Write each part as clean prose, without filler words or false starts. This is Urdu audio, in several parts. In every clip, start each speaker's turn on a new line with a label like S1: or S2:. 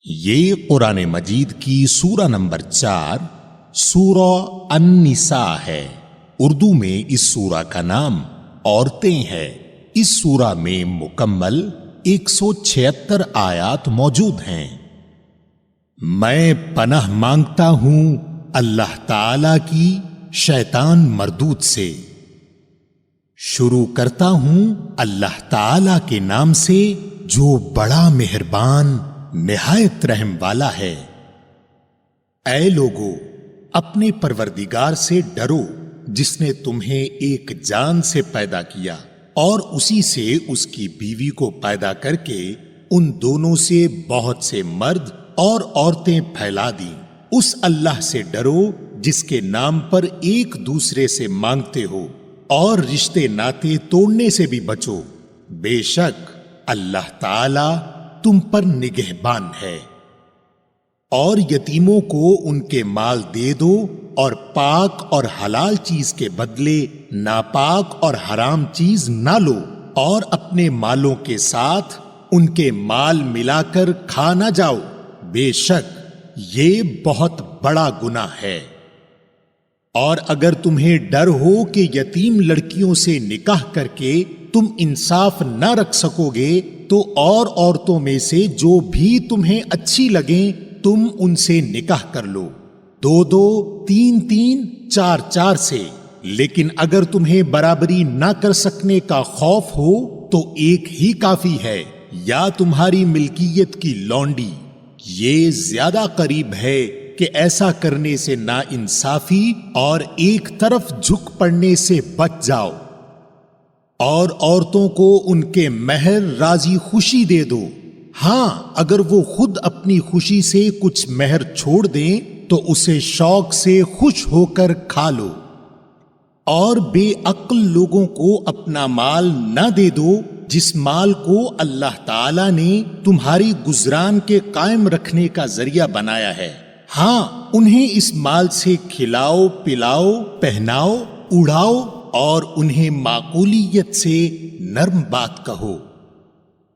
S1: یہ قرآن مجید کی سورہ نمبر 4 سورہ النساء ہے۔ اردو میں اس سورہ کا نام عورتیں ہے۔ اس سورہ میں مکمل 176 آیات موجود ہیں۔ میں پناہ مانگتا ہوں اللہ تعالی کی شیطان مردود سے۔ شروع کرتا ہوں اللہ تعالی کے نام سے جو بڑا مہربان نہایت رحم والا ہے۔ اے لوگو، اپنے پروردگار سے ڈرو جس نے تمہیں ایک جان سے پیدا کیا اور اسی سے اس کی بیوی کو پیدا کر کے ان دونوں سے بہت سے مرد اور عورتیں پھیلا دیں۔ اس اللہ سے ڈرو جس کے نام پر ایک دوسرے سے مانگتے ہو اور رشتے ناتے توڑنے سے بھی بچو۔ بے شک اللہ تعالی تم پر نگہبان ہے۔ اور یتیموں کو ان کے مال دے دو اور پاک اور حلال چیز کے بدلے ناپاک اور حرام چیز نہ لو، اور اپنے مالوں کے ساتھ ان کے مال ملا کر کھا نہ جاؤ، بے شک یہ بہت بڑا گناہ ہے۔ اور اگر تمہیں ڈر ہو کہ یتیم لڑکیوں سے نکاح کر کے تم انصاف نہ رکھ سکو گے تو اور عورتوں میں سے جو بھی تمہیں اچھی لگیں تم ان سے نکاح کر لو، 2-2، 3-3، 4-4 سے۔ لیکن اگر تمہیں برابری نہ کر سکنے کا خوف ہو تو ایک ہی کافی ہے، یا تمہاری ملکیت کی لونڈی۔ یہ زیادہ قریب ہے کہ ایسا کرنے سے نا انصافی اور ایک طرف جھک پڑنے سے بچ جاؤ۔ اور عورتوں کو ان کے مہر راضی خوشی دے دو، ہاں اگر وہ خود اپنی خوشی سے کچھ مہر چھوڑ دیں تو اسے شوق سے خوش ہو کر کھا لو۔ اور بے عقل لوگوں کو اپنا مال نہ دے دو جس مال کو اللہ تعالی نے تمہاری گزران کے قائم رکھنے کا ذریعہ بنایا ہے، ہاں انہیں اس مال سے کھلاؤ، پلاؤ، پہناؤ، اڑاؤ اور انہیں معقولیت سے نرم بات کہو۔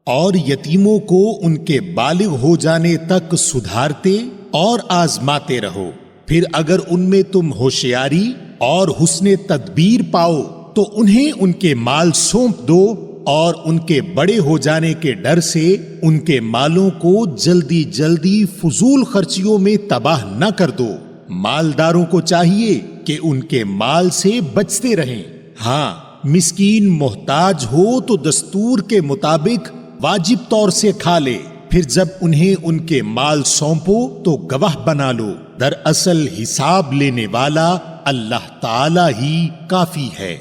S1: اور یتیموں کو ان کے بالغ ہو جانے تک سدھارتے اور آزماتے رہو، پھر اگر ان میں تم ہوشیاری اور حسن تدبیر پاؤ تو انہیں ان کے مال سونپ دو، اور ان کے بڑے ہو جانے کے ڈر سے ان کے مالوں کو جلدی جلدی فضول خرچیوں میں تباہ نہ کر دو۔ مالداروں کو چاہیے کہ ان کے مال سے بچتے رہیں، ہاں مسکین محتاج ہو تو دستور کے مطابق واجب طور سے کھا لے، پھر جب انہیں ان کے مال سونپو تو گواہ بنا لو، دراصل حساب لینے والا اللہ تعالی ہی کافی ہے۔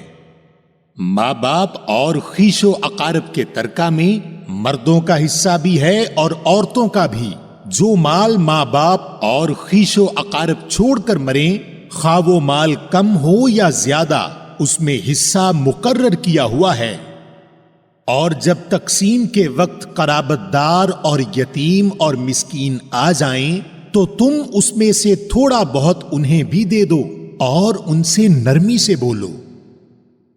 S1: ماں باپ اور خیش و اقارب کے ترکہ میں مردوں کا حصہ بھی ہے اور عورتوں کا بھی۔ جو مال ماں باپ اور خیش و اقارب چھوڑ کر مریں، خواہ وہ مال کم ہو یا زیادہ، اس میں حصہ مقرر کیا ہوا ہے۔ اور جب تقسیم کے وقت قرابت دار اور یتیم اور مسکین آ جائیں تو تم اس میں سے تھوڑا بہت انہیں بھی دے دو اور ان سے نرمی سے بولو۔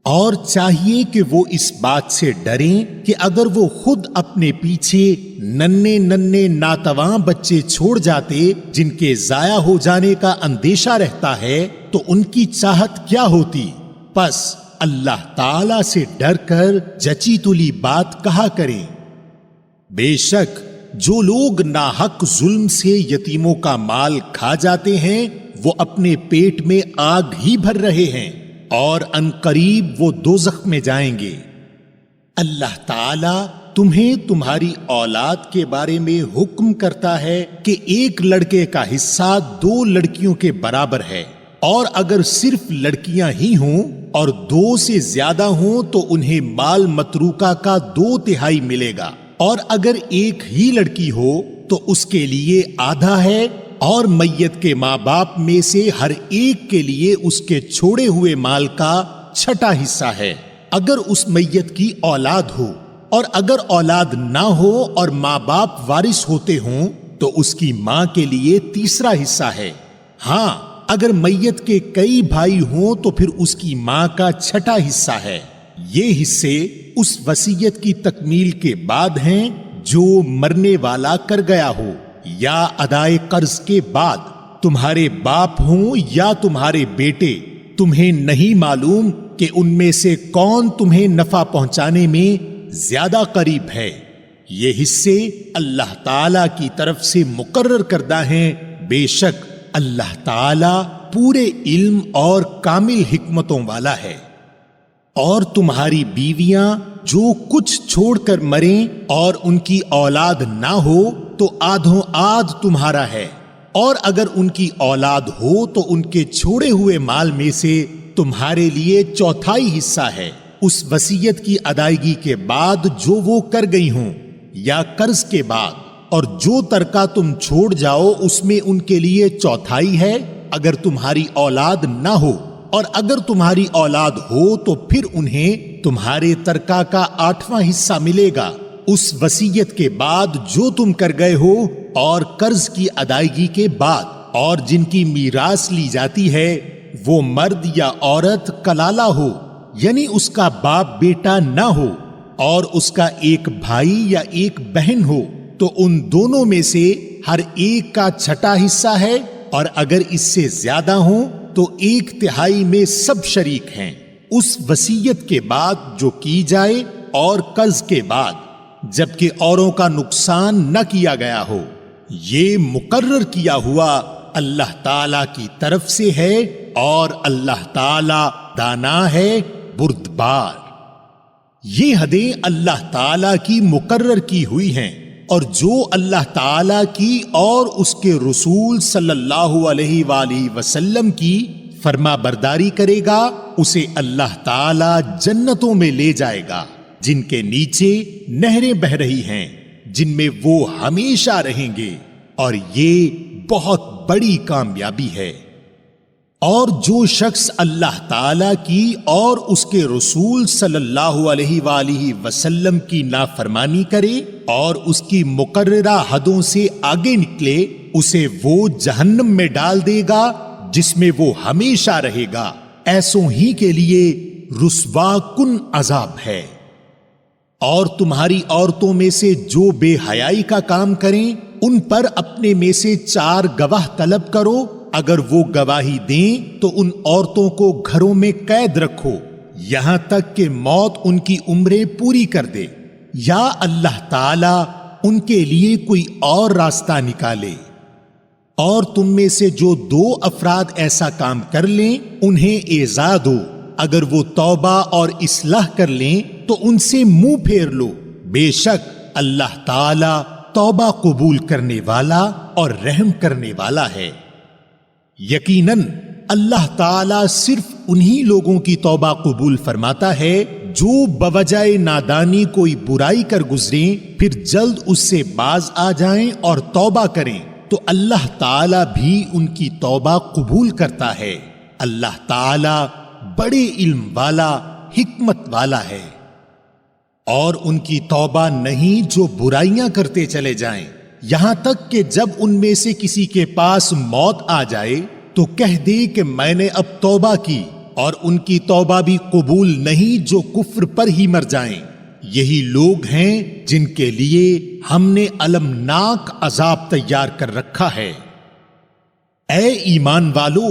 S1: اور چاہیے کہ وہ اس بات سے ڈریں کہ اگر وہ خود اپنے پیچھے ننھے ننھے ناتواں بچے چھوڑ جاتے جن کے ضائع ہو جانے کا اندیشہ رہتا ہے تو ان کی چاہت کیا ہوتی؟ پس اللہ تعالی سے ڈر کر جچی تلی بات کہا کریں۔ بے شک جو لوگ ناحق ظلم سے یتیموں کا مال کھا جاتے ہیں وہ اپنے پیٹ میں آگ ہی بھر رہے ہیں اور عنقریب وہ دوزخ میں جائیں گے۔ اللہ تعالی تمہیں تمہاری اولاد کے بارے میں حکم کرتا ہے کہ ایک لڑکے کا حصہ 2 لڑکیوں کے برابر ہے، اور اگر صرف لڑکیاں ہی ہوں اور 2 سے زیادہ ہوں تو انہیں مال متروکہ کا 2/3 ملے گا، اور اگر ایک ہی لڑکی ہو تو اس کے لیے آدھا ہے، اور میت کے ماں باپ میں سے ہر ایک کے لیے اس کے چھوڑے ہوئے مال کا 6واں حصہ ہے اگر اس میت کی اولاد ہو، اور اگر اولاد نہ ہو اور ماں باپ وارث ہوتے ہوں تو اس کی ماں کے لیے 3واں حصہ ہے، ہاں اگر میت کے کئی بھائی ہوں تو پھر اس کی ماں کا 6واں حصہ ہے۔ یہ حصے اس وصیت کی تکمیل کے بعد ہیں جو مرنے والا کر گیا ہو، یا ادائے قرض کے بعد تمہارے باپ ہوں یا تمہارے بیٹے، تمہیں نہیں معلوم کہ ان میں سے کون تمہیں نفع پہنچانے میں زیادہ قریب ہے۔ یہ حصے اللہ تعالی کی طرف سے مقرر کردہ ہیں، بے شک اللہ تعالی پورے علم اور کامل حکمتوں والا ہے۔ اور تمہاری بیویاں جو کچھ چھوڑ کر مریں اور ان کی اولاد نہ ہو تو آدھوں آدھ تمہارا ہے، اور اگر ان کی اولاد ہو تو ان کے چھوڑے ہوئے مال میں سے تمہارے لیے چوتھائی حصہ ہے، اس وصیت کی ادائیگی کے بعد جو وہ کر گئی ہوں یا قرض کے بعد، اور جو ترکہ تم چھوڑ جاؤ اس میں ان کے لیے چوتھائی ہے اگر تمہاری اولاد نہ ہو، اور اگر تمہاری اولاد ہو تو پھر انہیں تمہارے ترکہ کا 8واں حصہ ملے گا اس وصیت کے بعد جو تم کر گئے ہو اور قرض کی ادائیگی کے بعد۔ اور جن کی میراث لی جاتی ہے وہ مرد یا عورت کلالہ ہو، یعنی اس کا باپ بیٹا نہ ہو، اور اس کا ایک بھائی یا ایک بہن ہو، تو ان دونوں میں سے ہر ایک کا چھٹا حصہ ہے، اور اگر اس سے زیادہ ہوں تو 1/3 میں سب شریک ہیں اس وصیت کے بعد جو کی جائے اور قرض کے بعد، جبکہ اوروں کا نقصان نہ کیا گیا ہو۔ یہ مقرر کیا ہوا اللہ تعالی کی طرف سے ہے، اور اللہ تعالی دانا ہے، بردبار۔ یہ حدیں اللہ تعالی کی مقرر کی ہوئی ہیں، اور جو اللہ تعالی کی اور اس کے رسول صلی اللہ علیہ وآلہ وسلم کی فرما برداری کرے گا اسے اللہ تعالی جنتوں میں لے جائے گا جن کے نیچے نہریں بہہ رہی ہیں، جن میں وہ ہمیشہ رہیں گے، اور یہ بہت بڑی کامیابی ہے۔ اور جو شخص اللہ تعالی کی اور اس کے رسول صلی اللہ علیہ وآلہ وسلم کی نافرمانی کرے اور اس کی مقررہ حدوں سے آگے نکلے، اسے وہ جہنم میں ڈال دے گا جس میں وہ ہمیشہ رہے گا، ایسوں ہی کے لیے رسوا کن عذاب ہے۔ اور تمہاری عورتوں میں سے جو بے حیائی کا کام کریں ان پر اپنے میں سے 4 گواہ طلب کرو، اگر وہ گواہی دیں تو ان عورتوں کو گھروں میں قید رکھو یہاں تک کہ موت ان کی عمریں پوری کر دے، یا اللہ تعالی ان کے لیے کوئی اور راستہ نکالے۔ اور تم میں سے جو 2 افراد ایسا کام کر لیں انہیں ایذا دو، اگر وہ توبہ اور اصلاح کر لیں تو ان سے منہ پھیر لو، بے شک اللہ تعالی توبہ قبول کرنے والا اور رحم کرنے والا ہے۔ یقیناً اللہ تعالی صرف انہی لوگوں کی توبہ قبول فرماتا ہے جو بوجہ نادانی کوئی برائی کر گزریں پھر جلد اس سے باز آ جائیں اور توبہ کریں، تو اللہ تعالی بھی ان کی توبہ قبول کرتا ہے۔ اللہ تعالی بڑے علم والا، حکمت والا ہے۔ اور ان کی توبہ نہیں جو برائیاں کرتے چلے جائیں، یہاں تک کہ جب ان میں سے کسی کے پاس موت آ جائے تو کہہ دے کہ میں نے اب توبہ کی، اور ان کی توبہ بھی قبول نہیں جو کفر پر ہی مر جائیں۔ یہی لوگ ہیں جن کے لیے ہم نے المناک عذاب تیار کر رکھا ہے۔ اے ایمان والو،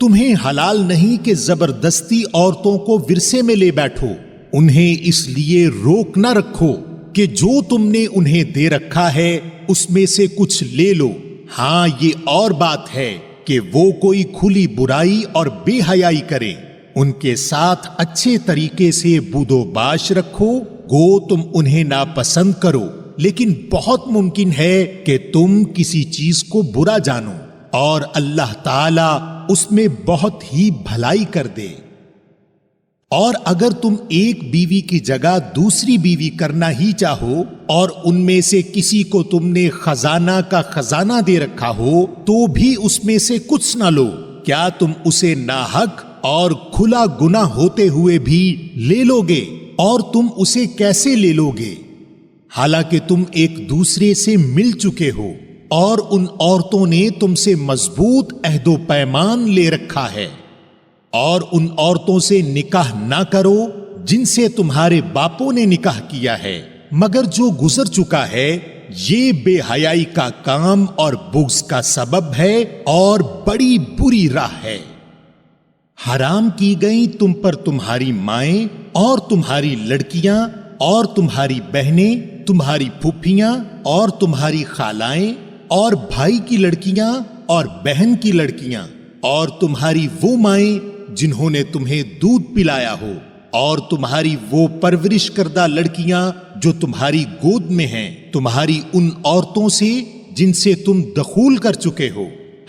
S1: تمہیں حلال نہیں کہ زبردستی عورتوں کو ورثے میں لے بیٹھو، انہیں اس لیے روک نہ رکھو کہ جو تم نے انہیں دے رکھا ہے اس میں سے کچھ لے لو۔ ہاں یہ اور بات ہے کہ وہ کوئی کھلی برائی اور بے حیائی کریں، ان کے ساتھ اچھے طریقے سے بود و باش رکھو، گو تم انہیں ناپسند کرو، لیکن بہت ممکن ہے کہ تم کسی چیز کو برا جانو، اور اللہ تعالی اس میں بہت ہی بھلائی کر دے۔ اور اگر تم ایک بیوی کی جگہ دوسری بیوی کرنا ہی چاہو اور ان میں سے کسی کو تم نے خزانہ کا خزانہ دے رکھا ہو تو بھی اس میں سے کچھ نہ لو، کیا تم اسے ناحق اور کھلا گناہ ہوتے ہوئے بھی لے لو گے؟ اور تم اسے کیسے لے لو گے حالانکہ تم ایک دوسرے سے مل چکے ہو، اور ان عورتوں نے تم سے مضبوط عہد و پیمان لے رکھا ہے۔ اور ان عورتوں سے نکاح نہ کرو جن سے تمہارے باپوں نے نکاح کیا ہے، مگر جو گزر چکا ہے یہ بے حیائی کا کام اور بغض کا سبب ہے اور بڑی بری راہ ہے۔ حرام کی گئی تم پر تمہاری مائیں اور تمہاری لڑکیاں اور تمہاری بہنیں، تمہاری پھوپھیاں اور تمہاری خالائیں اور بھائی کی لڑکیاں اور بہن کی لڑکیاں اور تمہاری وہ مائیں جنہوں نے تمہیں دودھ پلایا ہو اور تمہاری وہ پرورش کردہ لڑکیاں جو تمہاری گود میں ہیں، تمہاری ان عورتوں سے جن سے تم دخول کر چکے ہو۔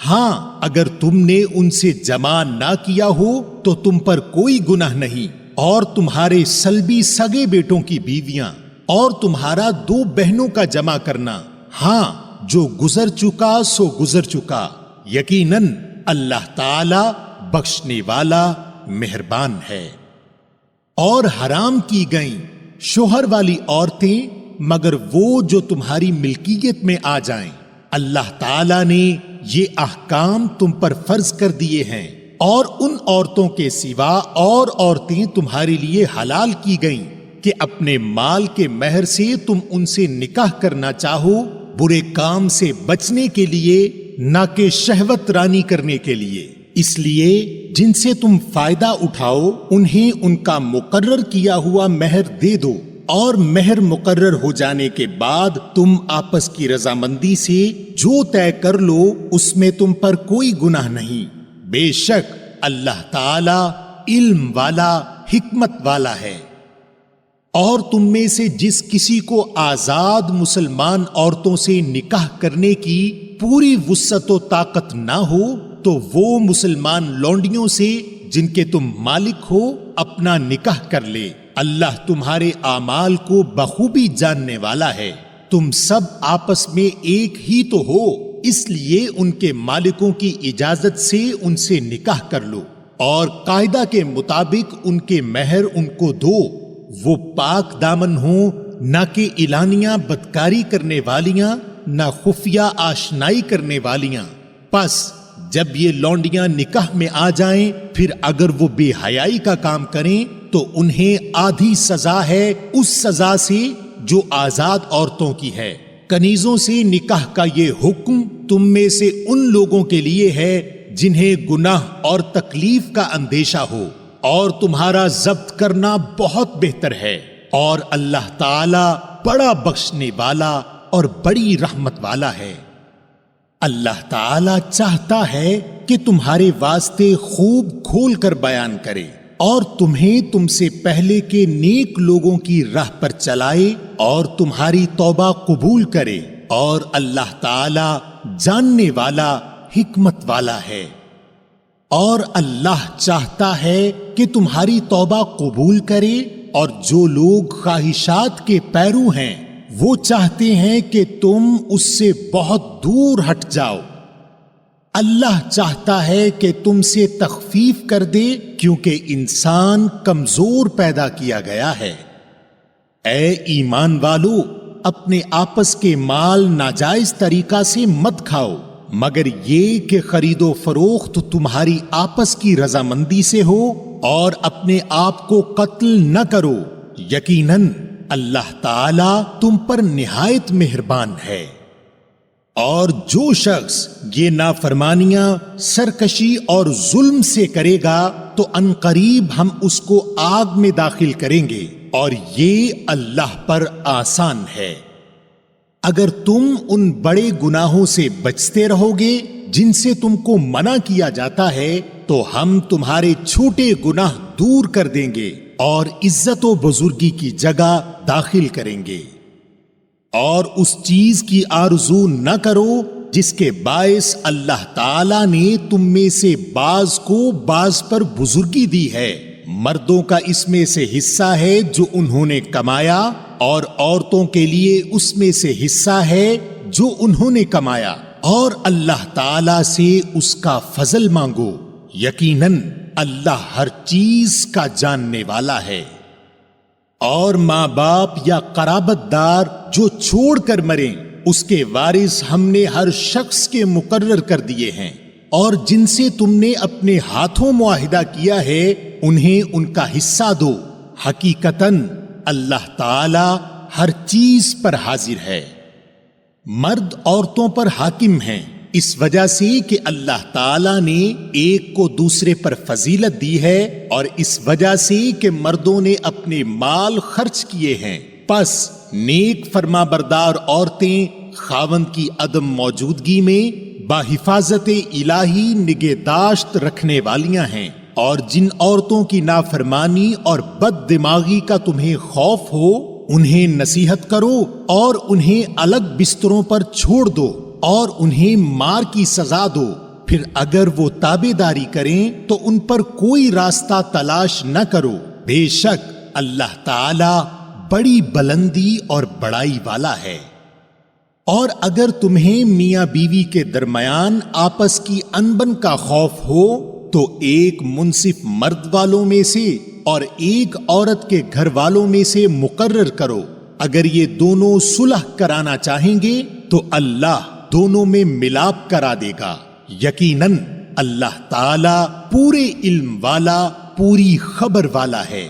S1: ہاں، اگر تم نے ان سے جمع نہ کیا ہو تو تم پر کوئی گناہ نہیں، اور تمہارے سلبی سگے بیٹوں کی بیویاں اور تمہارا 2 بہنوں کا جمع کرنا، ہاں جو گزر چکا سو گزر چکا، یقیناً اللہ تعالی بخشنے والا مہربان ہے۔ اور حرام کی گئیں شوہر والی عورتیں مگر وہ جو تمہاری ملکیت میں آ جائیں۔ اللہ تعالی نے یہ احکام تم پر فرض کر دیے ہیں، اور ان عورتوں کے سوا اور عورتیں تمہارے لیے حلال کی گئیں کہ اپنے مال کے مہر سے تم ان سے نکاح کرنا چاہو، برے کام سے بچنے کے لیے، نہ کہ شہوت رانی کرنے کے لیے۔ اس لیے جن سے تم فائدہ اٹھاؤ انہیں ان کا مقرر کیا ہوا مہر دے دو، اور مہر مقرر ہو جانے کے بعد تم آپس کی رضامندی سے جو طے کر لو اس میں تم پر کوئی گناہ نہیں۔ بے شک اللہ تعالی علم والا، حکمت والا ہے۔ اور تم میں سے جس کسی کو آزاد مسلمان عورتوں سے نکاح کرنے کی پوری وسعت و طاقت نہ ہو تو وہ مسلمان لونڈیوں سے جن کے تم مالک ہو اپنا نکاح کر لے۔ اللہ تمہارے اعمال کو بخوبی جاننے والا ہے۔ تم سب آپس میں ایک ہی تو ہو، اس لیے ان کے مالکوں کی اجازت سے ان سے نکاح کر لو، اور قاعدہ کے مطابق ان کے مہر ان کو دو۔ وہ پاک دامن ہوں، نہ کہ اعلانیہ بدکاری کرنے والیاں، نہ خفیہ آشنائی کرنے والیاں۔ پس جب یہ لونڈیاں نکاح میں آ جائیں پھر اگر وہ بے حیائی کا کام کریں تو انہیں آدھی سزا ہے اس سزا سے جو آزاد عورتوں کی ہے۔ کنیزوں سے نکاح کا یہ حکم تم میں سے ان لوگوں کے لیے ہے جنہیں گناہ اور تکلیف کا اندیشہ ہو، اور تمہارا ضبط کرنا بہت بہتر ہے، اور اللہ تعالی بڑا بخشنے والا اور بڑی رحمت والا ہے۔ اللہ تعالی چاہتا ہے کہ تمہارے واسطے خوب کھول کر بیان کرے اور تمہیں تم سے پہلے کے نیک لوگوں کی راہ پر چلائے اور تمہاری توبہ قبول کرے، اور اللہ تعالی جاننے والا، حکمت والا ہے۔ اور اللہ چاہتا ہے کہ تمہاری توبہ قبول کرے، اور جو لوگ خواہشات کے پیرو ہیں وہ چاہتے ہیں کہ تم اس سے بہت دور ہٹ جاؤ۔ اللہ چاہتا ہے کہ تم سے تخفیف کر دے کیونکہ انسان کمزور پیدا کیا گیا ہے۔ اے ایمان والو، اپنے آپس کے مال ناجائز طریقہ سے مت کھاؤ مگر یہ کہ خرید و فروخت تمہاری آپس کی رضامندی سے ہو، اور اپنے آپ کو قتل نہ کرو، یقیناً اللہ تعالی تم پر نہایت مہربان ہے۔ اور جو شخص یہ نافرمانیاں، سرکشی اور ظلم سے کرے گا تو عنقریب ہم اس کو آگ میں داخل کریں گے، اور یہ اللہ پر آسان ہے۔ اگر تم ان بڑے گناہوں سے بچتے رہو گے جن سے تم کو منع کیا جاتا ہے تو ہم تمہارے چھوٹے گناہ دور کر دیں گے اور عزت و بزرگی کی جگہ داخل کریں گے۔ اور اس چیز کی آرزو نہ کرو جس کے باعث اللہ تعالی نے تم میں سے بعض کو بعض پر بزرگی دی ہے۔ مردوں کا اس میں سے حصہ ہے جو انہوں نے کمایا، اور عورتوں کے لیے اس میں سے حصہ ہے جو انہوں نے کمایا، اور اللہ تعالی سے اس کا فضل مانگو، یقیناً اللہ ہر چیز کا جاننے والا ہے۔ اور ماں باپ یا قرابت دار جو چھوڑ کر مریں اس کے وارث ہم نے ہر شخص کے مقرر کر دیے ہیں، اور جن سے تم نے اپنے ہاتھوں معاہدہ کیا ہے انہیں ان کا حصہ دو، حقیقتاً اللہ تعالی ہر چیز پر حاضر ہے۔ مرد عورتوں پر حاکم ہیں اس وجہ سے کہ اللہ تعالی نے ایک کو دوسرے پر فضیلت دی ہے اور اس وجہ سے کہ مردوں نے اپنے مال خرچ کیے ہیں، پس نیک فرما بردار عورتیں خاوند کی عدم موجودگی میں باحفاظت الہی نگہداشت رکھنے والیاں ہیں، اور جن عورتوں کی نافرمانی اور بد دماغی کا تمہیں خوف ہو انہیں نصیحت کرو اور انہیں الگ بستروں پر چھوڑ دو اور انہیں مار کی سزا دو، پھر اگر وہ تابع داری کریں تو ان پر کوئی راستہ تلاش نہ کرو، بے شک اللہ تعالی بڑی بلندی اور بڑائی والا ہے۔ اور اگر تمہیں میاں بیوی کے درمیان آپس کی انبن کا خوف ہو تو ایک منصف مرد والوں میں سے اور ایک عورت کے گھر والوں میں سے مقرر کرو، اگر یہ دونوں صلح کرانا چاہیں گے تو اللہ دونوں میں ملاپ کرا دے گا، یقیناً اللہ تعالی پورے علم والا پوری خبر والا ہے۔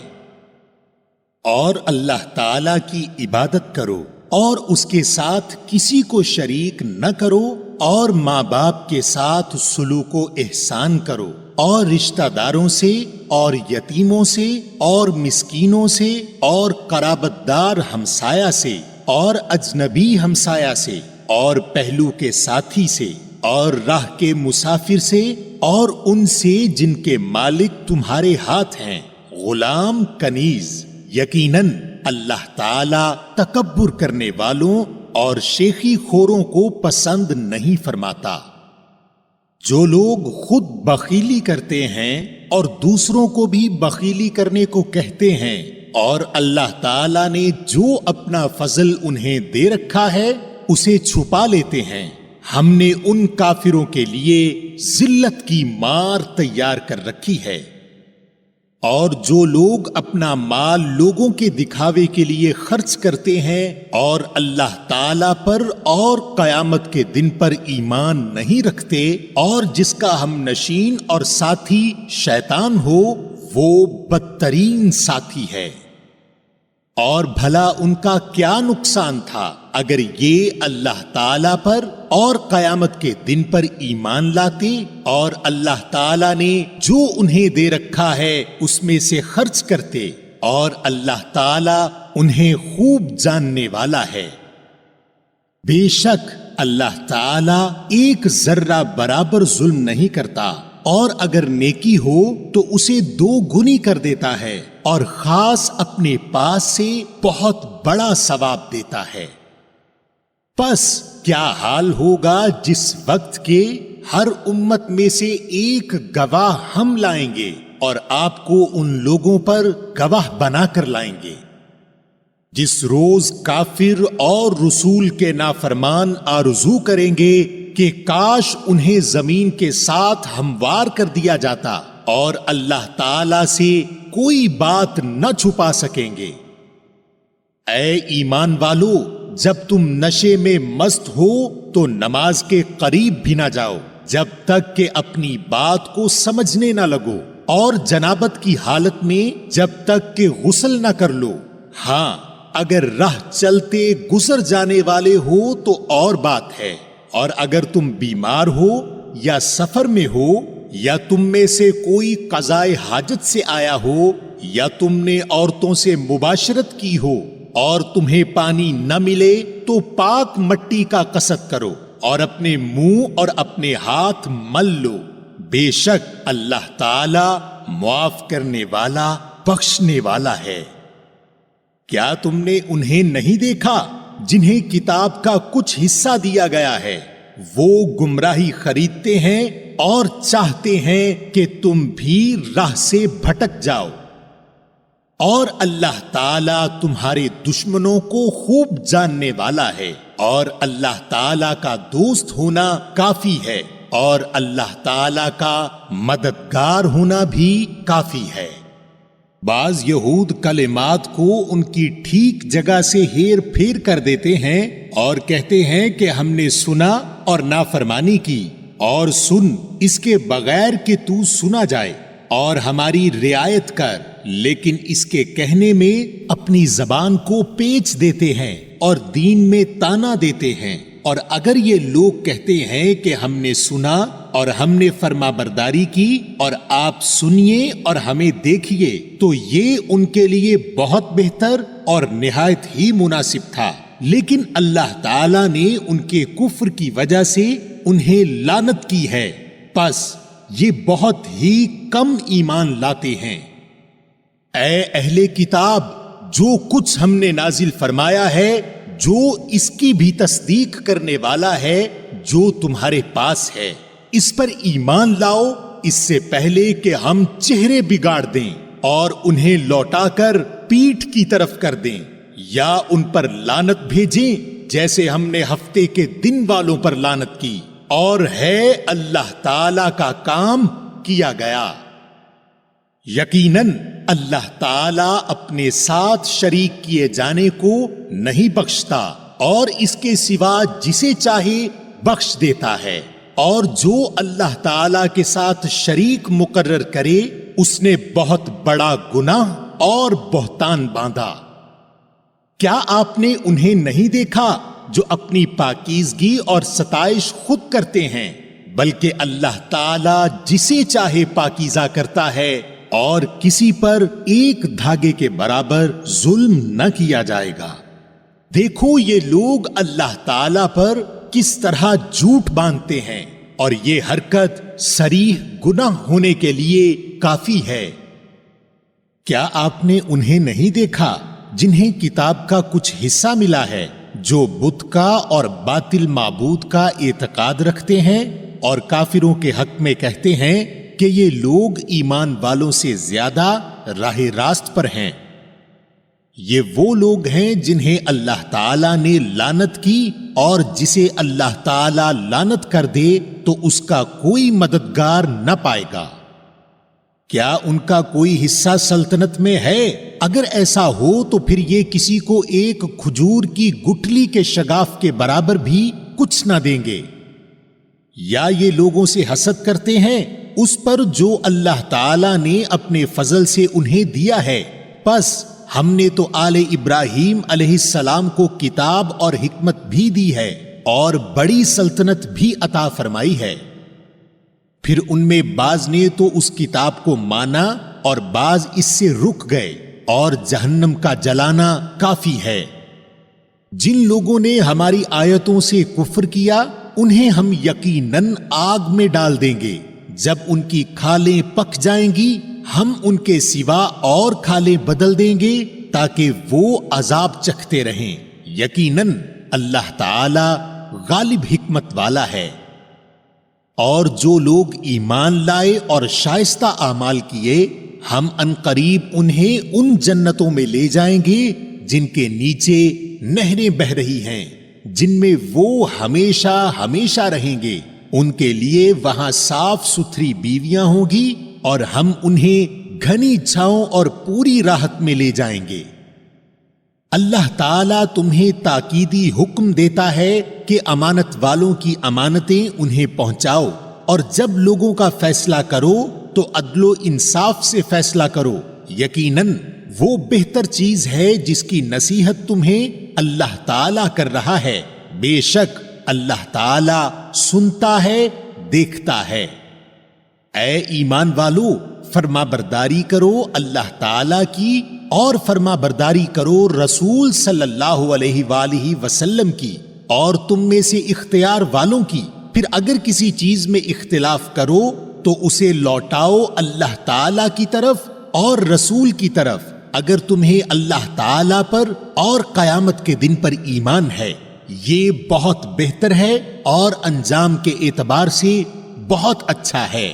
S1: اور اللہ تعالی کی عبادت کرو اور اس کے ساتھ کسی کو شریک نہ کرو، اور ماں باپ کے ساتھ سلوک و احسان کرو، اور رشتہ داروں سے اور یتیموں سے اور مسکینوں سے اور قرابت دار ہمسایہ سے اور اجنبی ہمسایہ سے اور پہلو کے ساتھی سے اور راہ کے مسافر سے اور ان سے جن کے مالک تمہارے ہاتھ ہیں، غلام کنیز، یقیناً اللہ تعالی تکبر کرنے والوں اور شیخی خوروں کو پسند نہیں فرماتا۔ جو لوگ خود بخیلی کرتے ہیں اور دوسروں کو بھی بخیلی کرنے کو کہتے ہیں، اور اللہ تعالی نے جو اپنا فضل انہیں دے رکھا ہے اسے چھپا لیتے ہیں، ہم نے ان کافروں کے لیے ذلت کی مار تیار کر رکھی ہے۔ اور جو لوگ اپنا مال لوگوں کے دکھاوے کے لیے خرچ کرتے ہیں اور اللہ تعالی پر اور قیامت کے دن پر ایمان نہیں رکھتے، اور جس کا ہم نشین اور ساتھی شیطان ہو، وہ بدترین ساتھی ہے۔ اور بھلا ان کا کیا نقصان تھا اگر یہ اللہ تعالی پر اور قیامت کے دن پر ایمان لاتے اور اللہ تعالی نے جو انہیں دے رکھا ہے اس میں سے خرچ کرتے، اور اللہ تعالی انہیں خوب جاننے والا ہے۔ بے شک اللہ تعالی ایک ذرہ برابر ظلم نہیں کرتا، اور اگر نیکی ہو تو اسے 2 گنی کر دیتا ہے، اور خاص اپنے پاس سے بہت بڑا ثواب دیتا ہے۔ پس کیا حال ہوگا جس وقت کے ہر امت میں سے ایک گواہ ہم لائیں گے اور آپ کو ان لوگوں پر گواہ بنا کر لائیں گے، جس روز کافر اور رسول کے نافرمان آرزو کریں گے کہ کاش انہیں زمین کے ساتھ ہموار کر دیا جاتا، اور اللہ تعالی سے کوئی بات نہ چھپا سکیں گے۔ اے ایمان والو، جب تم نشے میں مست ہو تو نماز کے قریب بھی نہ جاؤ جب تک کہ اپنی بات کو سمجھنے نہ لگو، اور جنابت کی حالت میں جب تک کہ غسل نہ کر لو۔ ہاں، اگر راہ چلتے گزر جانے والے ہو تو اور بات ہے، اور اگر تم بیمار ہو یا سفر میں ہو یا تم میں سے کوئی قضائے حاجت سے آیا ہو یا تم نے عورتوں سے مباشرت کی ہو اور تمہیں پانی نہ ملے تو پاک مٹی کا قصد کرو اور اپنے منہ اور اپنے ہاتھ مل لو، بے شک اللہ تعالی معاف کرنے والا بخشنے والا ہے۔ کیا تم نے انہیں نہیں دیکھا جنہیں کتاب کا کچھ حصہ دیا گیا ہے؟ وہ گمراہی خریدتے ہیں اور چاہتے ہیں کہ تم بھی راہ سے بھٹک جاؤ، اور اللہ تعالیٰ تمہارے دشمنوں کو خوب جاننے والا ہے، اور اللہ تعالیٰ کا دوست ہونا کافی ہے، اور اللہ تعالیٰ کا مددگار ہونا بھی کافی ہے۔ بعض یہود کلمات کو ان کی ٹھیک جگہ سے ہیر پھیر کر دیتے ہیں اور کہتے ہیں کہ ہم نے سنا اور نافرمانی کی، اور سن اس کے بغیر کہ تو سنا جائے، اور ہماری رعایت کر، لیکن اس کے کہنے میں اپنی زبان کو پیچ دیتے ہیں اور دین میں تانا دیتے ہیں، اور اگر یہ لوگ کہتے ہیں کہ ہم نے سنا اور ہم نے فرما برداری کی اور آپ سنیے اور ہمیں دیکھیے تو یہ ان کے لیے بہت بہتر اور نہایت ہی مناسب تھا، لیکن اللہ تعالی نے ان کے کفر کی وجہ سے انہیں لعنت کی ہے، پس یہ بہت ہی کم ایمان لاتے ہیں۔ اے اہل کتاب، جو کچھ ہم نے نازل فرمایا ہے جو اس کی بھی تصدیق کرنے والا ہے جو تمہارے پاس ہے، اس پر ایمان لاؤ اس سے پہلے کہ ہم چہرے بگاڑ دیں اور انہیں لوٹا کر پیٹھ کی طرف کر دیں یا ان پر لعنت بھیجیں جیسے ہم نے ہفتے کے دن والوں پر لعنت کی، اور ہے اللہ تعالی کا کام کیا گیا۔ یقیناً اللہ تعالیٰ اپنے ساتھ شریک کیے جانے کو نہیں بخشتا اور اس کے سوا جسے چاہے بخش دیتا ہے، اور جو اللہ تعالیٰ کے ساتھ شریک مقرر کرے اس نے بہت بڑا گناہ اور بہتان باندھا۔ کیا آپ نے انہیں نہیں دیکھا جو اپنی پاکیزگی اور ستائش خود کرتے ہیں، بلکہ اللہ تعالیٰ جسے چاہے پاکیزہ کرتا ہے اور کسی پر ایک دھاگے کے برابر ظلم نہ کیا جائے گا۔ دیکھو یہ لوگ اللہ تعالی پر کس طرح جھوٹ باندھتے ہیں، اور یہ حرکت صریح گناہ ہونے کے لیے کافی ہے۔ کیا آپ نے انہیں نہیں دیکھا جنہیں کتاب کا کچھ حصہ ملا ہے، جو بت کا اور باطل معبود کا اعتقاد رکھتے ہیں اور کافروں کے حق میں کہتے ہیں کہ یہ لوگ ایمان والوں سے زیادہ راہ راست پر ہیں؟ یہ وہ لوگ ہیں جنہیں اللہ تعالیٰ نے لعنت کی، اور جسے اللہ تعالیٰ لعنت کر دے تو اس کا کوئی مددگار نہ پائے گا۔ کیا ان کا کوئی حصہ سلطنت میں ہے؟ اگر ایسا ہو تو پھر یہ کسی کو ایک کھجور کی گٹھلی کے شگاف کے برابر بھی کچھ نہ دیں گے۔ یا یہ لوگوں سے حسد کرتے ہیں اس پر جو اللہ تعالی نے اپنے فضل سے انہیں دیا ہے، پس ہم نے تو آل ابراہیم علیہ السلام کو کتاب اور حکمت بھی دی ہے اور بڑی سلطنت بھی عطا فرمائی ہے۔ پھر ان میں بعض نے تو اس کتاب کو مانا اور بعض اس سے رک گئے، اور جہنم کا جلانا کافی ہے۔ جن لوگوں نے ہماری آیتوں سے کفر کیا انہیں ہم یقیناً آگ میں ڈال دیں گے، جب ان کی کھالیں پک جائیں گی ہم ان کے سوا اور کھالیں بدل دیں گے تاکہ وہ عذاب چکھتے رہیں۔ یقیناً اللہ تعالی غالب حکمت والا ہے۔ اور جو لوگ ایمان لائے اور شائستہ اعمال کیے ہم عنقریب انہیں ان جنتوں میں لے جائیں گے جن کے نیچے نہریں بہہ رہی ہیں، جن میں وہ ہمیشہ ہمیشہ رہیں گے۔ ان کے لیے وہاں صاف ستھری بیویاں ہوں گی اور ہم انہیں گھنی چھاؤں اور پوری راحت میں لے جائیں گے۔ اللہ تعالیٰ تمہیں تاکیدی حکم دیتا ہے کہ امانت والوں کی امانتیں انہیں پہنچاؤ، اور جب لوگوں کا فیصلہ کرو تو عدل و انصاف سے فیصلہ کرو، یقیناً وہ بہتر چیز ہے جس کی نصیحت تمہیں اللہ تعالیٰ کر رہا ہے۔ بے شک اللہ تعالیٰ سنتا ہے، دیکھتا ہے۔ اے ایمان والو، فرما برداری کرو اللہ تعالیٰ کی اور فرما برداری کرو رسول صلی اللہ علیہ وآلہ وسلم کی، اور تم میں سے اختیار والوں کی۔ پھر اگر کسی چیز میں اختلاف کرو تو اسے لوٹاؤ اللہ تعالیٰ کی طرف اور رسول کی طرف، اگر تمہیں اللہ تعالیٰ پر اور قیامت کے دن پر ایمان ہے، یہ بہت بہتر ہے اور انجام کے اعتبار سے بہت اچھا ہے۔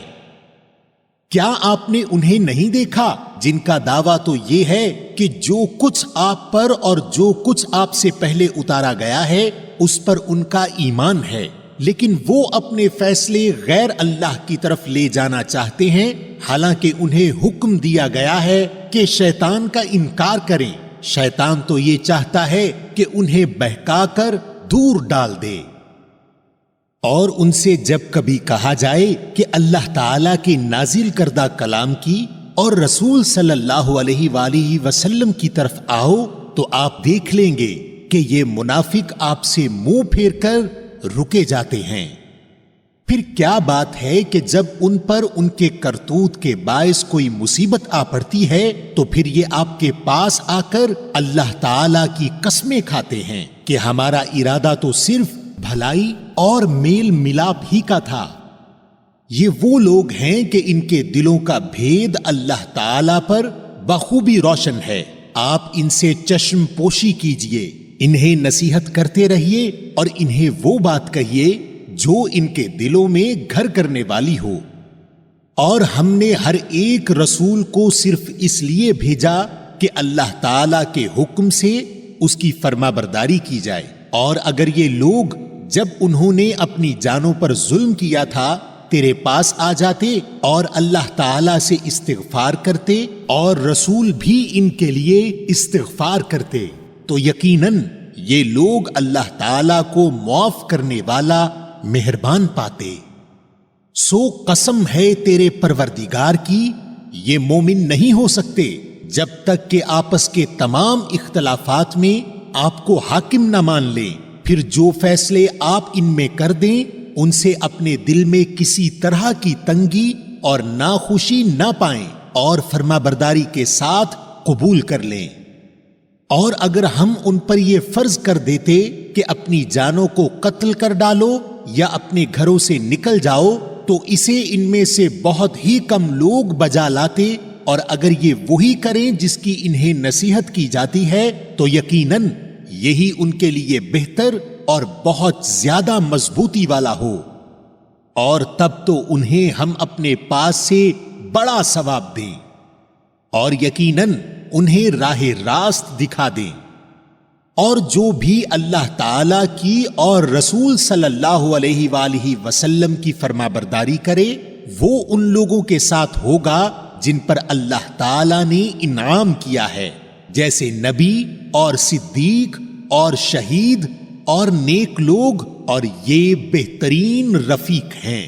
S1: کیا آپ نے انہیں نہیں دیکھا جن کا دعویٰ تو یہ ہے کہ جو کچھ آپ پر اور جو کچھ آپ سے پہلے اتارا گیا ہے اس پر ان کا ایمان ہے، لیکن وہ اپنے فیصلے غیر اللہ کی طرف لے جانا چاہتے ہیں، حالانکہ انہیں حکم دیا گیا ہے کہ شیطان کا انکار کریں۔ شیطان تو یہ چاہتا ہے کہ انہیں بہکا کر دور ڈال دے۔ اور ان سے جب کبھی کہا جائے کہ اللہ تعالیٰ کے نازل کردہ کلام کی اور رسول صلی اللہ علیہ وآلہ وسلم کی طرف آؤ تو آپ دیکھ لیں گے کہ یہ منافق آپ سے منہ پھیر کر رکے جاتے ہیں۔ پھر کیا بات ہے کہ جب ان پر ان کے کرتوت کے باعث کوئی مصیبت آ پڑتی ہے تو پھر یہ آپ کے پاس آ کر اللہ تعالی کی قسمیں کھاتے ہیں کہ ہمارا ارادہ تو صرف بھلائی اور میل ملاپ ہی کا تھا۔ یہ وہ لوگ ہیں کہ ان کے دلوں کا بھید اللہ تعالی پر بخوبی روشن ہے۔ آپ ان سے چشم پوشی کیجئے، انہیں نصیحت کرتے رہیے اور انہیں وہ بات کہیے جو ان کے دلوں میں گھر کرنے والی ہو۔ اور ہم نے ہر ایک رسول کو صرف اس لیے بھیجا کہ اللہ تعالی کے حکم سے اس کی فرما برداری کی جائے، اور اگر یہ لوگ جب انہوں نے اپنی جانوں پر ظلم کیا تھا تیرے پاس آ جاتے اور اللہ تعالی سے استغفار کرتے اور رسول بھی ان کے لیے استغفار کرتے تو یقیناً یہ لوگ اللہ تعالی کو معاف کرنے والا مہربان پاتے۔ سو قسم ہے تیرے پروردگار کی، یہ مومن نہیں ہو سکتے جب تک کہ آپس کے تمام اختلافات میں آپ کو حاکم نہ مان لیں، پھر جو فیصلے آپ ان میں کر دیں ان سے اپنے دل میں کسی طرح کی تنگی اور ناخوشی نہ پائیں اور فرما برداری کے ساتھ قبول کر لیں۔ اور اگر ہم ان پر یہ فرض کر دیتے کہ اپنی جانوں کو قتل کر ڈالو یا اپنے گھروں سے نکل جاؤ تو اسے ان میں سے بہت ہی کم لوگ بجا لاتے، اور اگر یہ وہی کریں جس کی انہیں نصیحت کی جاتی ہے تو یقیناً یہی ان کے لیے بہتر اور بہت زیادہ مضبوطی والا ہو، اور تب تو انہیں ہم اپنے پاس سے بڑا ثواب دیں اور یقیناً انہیں راہ راست دکھا دیں۔ اور جو بھی اللہ تعالی کی اور رسول صلی اللہ علیہ وآلہ وسلم کی فرما برداری کرے وہ ان لوگوں کے ساتھ ہوگا جن پر اللہ تعالی نے انعام کیا ہے، جیسے نبی اور صدیق اور شہید اور نیک لوگ، اور یہ بہترین رفیق ہیں۔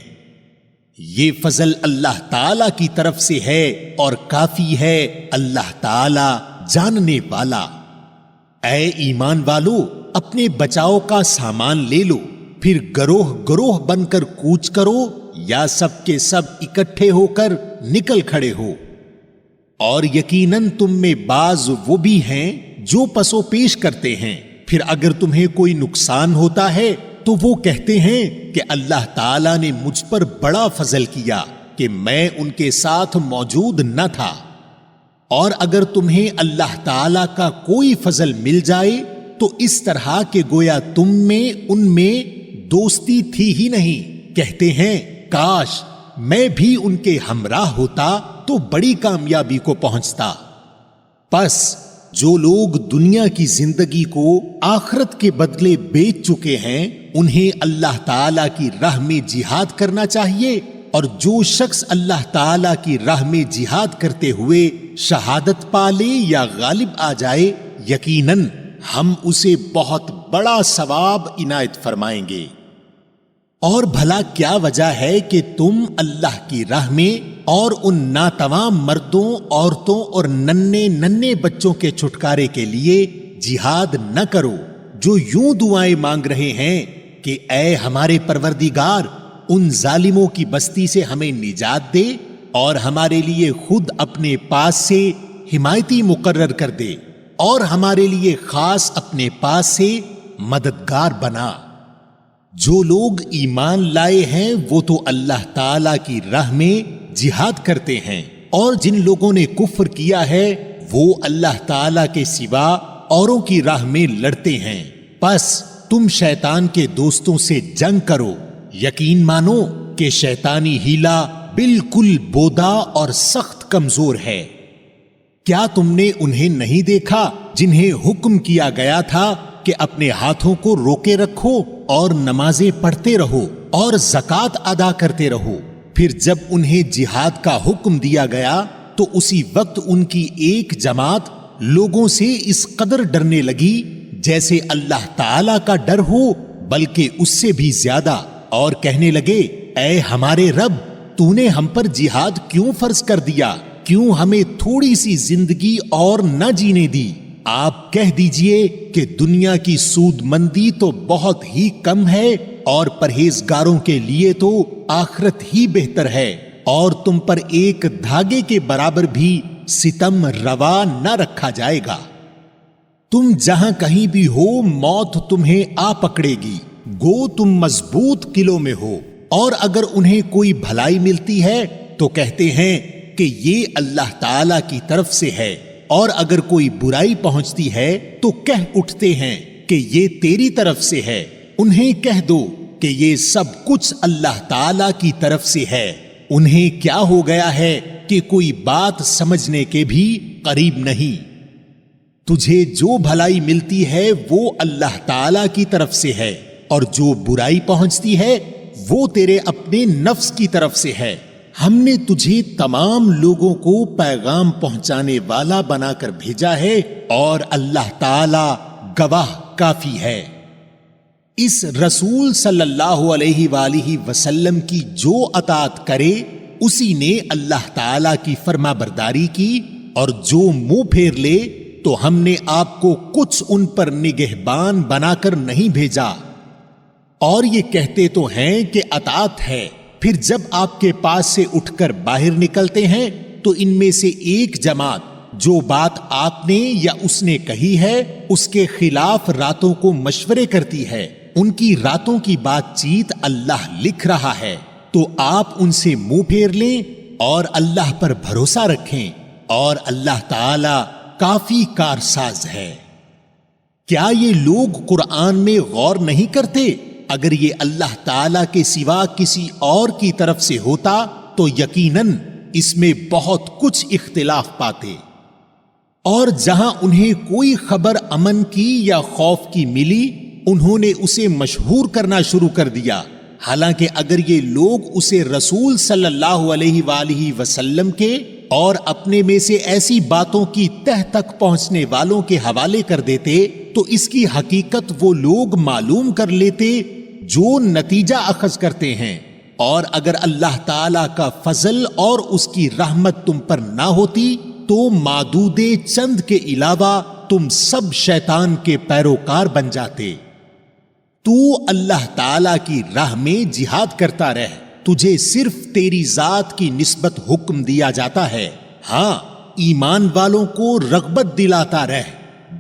S1: یہ فضل اللہ تعالی کی طرف سے ہے اور کافی ہے اللہ تعالی جاننے والا۔ اے ایمان والو، اپنے بچاؤ کا سامان لے لو، پھر گروہ گروہ بن کر کوچ کرو یا سب کے سب اکٹھے ہو کر نکل کھڑے ہو۔ اور یقیناً تم میں بعض وہ بھی ہیں جو پسو پیش کرتے ہیں، پھر اگر تمہیں کوئی نقصان ہوتا ہے تو وہ کہتے ہیں کہ اللہ تعالی نے مجھ پر بڑا فضل کیا کہ میں ان کے ساتھ موجود نہ تھا۔ اور اگر تمہیں اللہ تعالی کا کوئی فضل مل جائے تو اس طرح کہ گویا تم میں ان میں دوستی تھی ہی نہیں، کہتے ہیں کاش میں بھی ان کے ہمراہ ہوتا تو بڑی کامیابی کو پہنچتا۔ پس جو لوگ دنیا کی زندگی کو آخرت کے بدلے بیچ چکے ہیں انہیں اللہ تعالی کی راہ میں جہاد کرنا چاہیے، اور جو شخص اللہ تعالی کی راہ میں جہاد کرتے ہوئے شہادت پالے یا غالب آ جائے یقیناً ہم اسے بہت بڑا ثواب عنایت فرمائیں گے۔ اور بھلا کیا وجہ ہے کہ تم اللہ کی راہ میں اور ان ناتواں مردوں، عورتوں اور ننھے بچوں کے چھٹکارے کے لیے جہاد نہ کرو جو یوں دعائیں مانگ رہے ہیں کہ اے ہمارے پروردگار ان ظالموں کی بستی سے ہمیں نجات دے اور ہمارے لیے خود اپنے پاس سے حمایتی مقرر کر دے اور ہمارے لیے خاص اپنے پاس سے مددگار بنا۔ جو لوگ ایمان لائے ہیں وہ تو اللہ تعالی کی راہ میں جہاد کرتے ہیں، اور جن لوگوں نے کفر کیا ہے وہ اللہ تعالی کے سوا اوروں کی راہ میں لڑتے ہیں۔ پس تم شیطان کے دوستوں سے جنگ کرو، یقین مانو کہ شیطانی ہیلا بالکل بودا اور سخت کمزور ہے۔ کیا تم نے انہیں نہیں دیکھا جنہیں حکم کیا گیا تھا کہ اپنے ہاتھوں کو روکے رکھو اور نمازیں پڑھتے رہو اور زکوٰۃ ادا کرتے رہو، پھر جب انہیں جہاد کا حکم دیا گیا تو اسی وقت ان کی ایک جماعت لوگوں سے اس قدر ڈرنے لگی جیسے اللہ تعالی کا ڈر ہو بلکہ اس سے بھی زیادہ، اور کہنے لگے اے ہمارے رب تو نے ہم پر جہاد کیوں فرض کر دیا، کیوں ہمیں تھوڑی سی زندگی اور نہ جینے دی، آپ کہہ دیجئے کہ دنیا کی سود مندی تو بہت ہی کم ہے اور پرہیزگاروں کے لیے تو آخرت ہی بہتر ہے، اور تم پر ایک دھاگے کے برابر بھی ستم روا نہ رکھا جائے گا۔ تم جہاں کہیں بھی ہو موت تمہیں آ پکڑے گی، گو تم مضبوط قلعوں میں ہو، اور اگر انہیں کوئی بھلائی ملتی ہے تو کہتے ہیں کہ یہ اللہ تعالی کی طرف سے ہے، اور اگر کوئی برائی پہنچتی ہے تو کہہ اٹھتے ہیں کہ یہ تیری طرف سے ہے۔ انہیں کہہ دو کہ یہ سب کچھ اللہ تعالی کی طرف سے ہے، انہیں کیا ہو گیا ہے کہ کوئی بات سمجھنے کے بھی قریب نہیں۔ تجھے جو بھلائی ملتی ہے وہ اللہ تعالی کی طرف سے ہے، اور جو برائی پہنچتی ہے وہ تیرے اپنے نفس کی طرف سے ہے۔ ہم نے تجھے تمام لوگوں کو پیغام پہنچانے والا بنا کر بھیجا ہے، اور اللہ تعالی گواہ کافی ہے۔ اس رسول صلی اللہ علیہ وآلہ وسلم کی جو اطاعت کرے اسی نے اللہ تعالی کی فرما برداری کی، اور جو منہ پھیر لے تو ہم نے آپ کو کچھ ان پر نگہبان بنا کر نہیں بھیجا۔ اور یہ کہتے تو ہیں کہ اطاعت ہے، پھر جب آپ کے پاس سے اٹھ کر باہر نکلتے ہیں تو ان میں سے ایک جماعت جو بات آپ نے یا اس نے کہی ہے اس کے خلاف راتوں کو مشورے کرتی ہے۔ ان کی راتوں کی بات چیت اللہ لکھ رہا ہے، تو آپ ان سے منہ پھیر لیں اور اللہ پر بھروسہ رکھیں، اور اللہ تعالی کافی کارساز ہے۔ کیا یہ لوگ قرآن میں غور نہیں کرتے؟ اگر یہ اللہ تعالی کے سوا کسی اور کی طرف سے ہوتا تو یقیناً اس میں بہت کچھ اختلاف پاتے۔ اور جہاں انہیں کوئی خبر امن کی یا خوف کی ملی انہوں نے اسے مشہور کرنا شروع کر دیا، حالانکہ اگر یہ لوگ اسے رسول صلی اللہ علیہ وآلہ وسلم کے اور اپنے میں سے ایسی باتوں کی تہ تک پہنچنے والوں کے حوالے کر دیتے تو اس کی حقیقت وہ لوگ معلوم کر لیتے جو نتیجہ اخذ کرتے ہیں۔ اور اگر اللہ تعالی کا فضل اور اس کی رحمت تم پر نہ ہوتی تو معدود چند کے علاوہ تم سب شیطان کے پیروکار بن جاتے۔ تو اللہ تعالی کی راہ میں جہاد کرتا رہ، تجھے صرف تیری ذات کی نسبت حکم دیا جاتا ہے۔ ہاں، ایمان والوں کو رغبت دلاتا رہ۔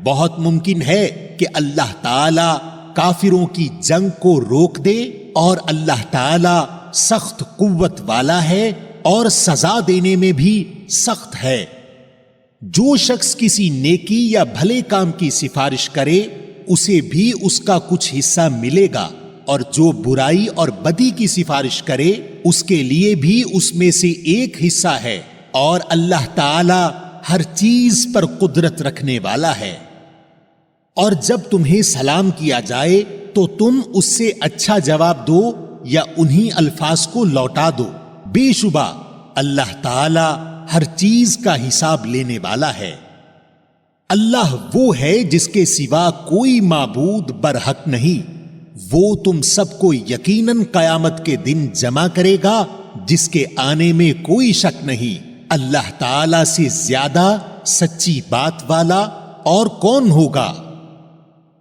S1: بہت ممکن ہے کہ اللہ تعالی کافروں کی جنگ کو روک دے، اور اللہ تعالی سخت قوت والا ہے اور سزا دینے میں بھی سخت ہے۔ جو شخص کسی نیکی یا بھلے کام کی سفارش کرے اسے بھی اس کا کچھ حصہ ملے گا، اور جو برائی اور بدی کی سفارش کرے اس کے لیے بھی اس میں سے ایک حصہ ہے، اور اللہ تعالی ہر چیز پر قدرت رکھنے والا ہے۔ اور جب تمہیں سلام کیا جائے تو تم اس سے اچھا جواب دو یا انہی الفاظ کو لوٹا دو، بے شبہ اللہ تعالی ہر چیز کا حساب لینے والا ہے۔ اللہ وہ ہے جس کے سوا کوئی معبود برحق نہیں، وہ تم سب کو یقیناً قیامت کے دن جمع کرے گا جس کے آنے میں کوئی شک نہیں۔ اللہ تعالی سے زیادہ سچی بات والا اور کون ہوگا؟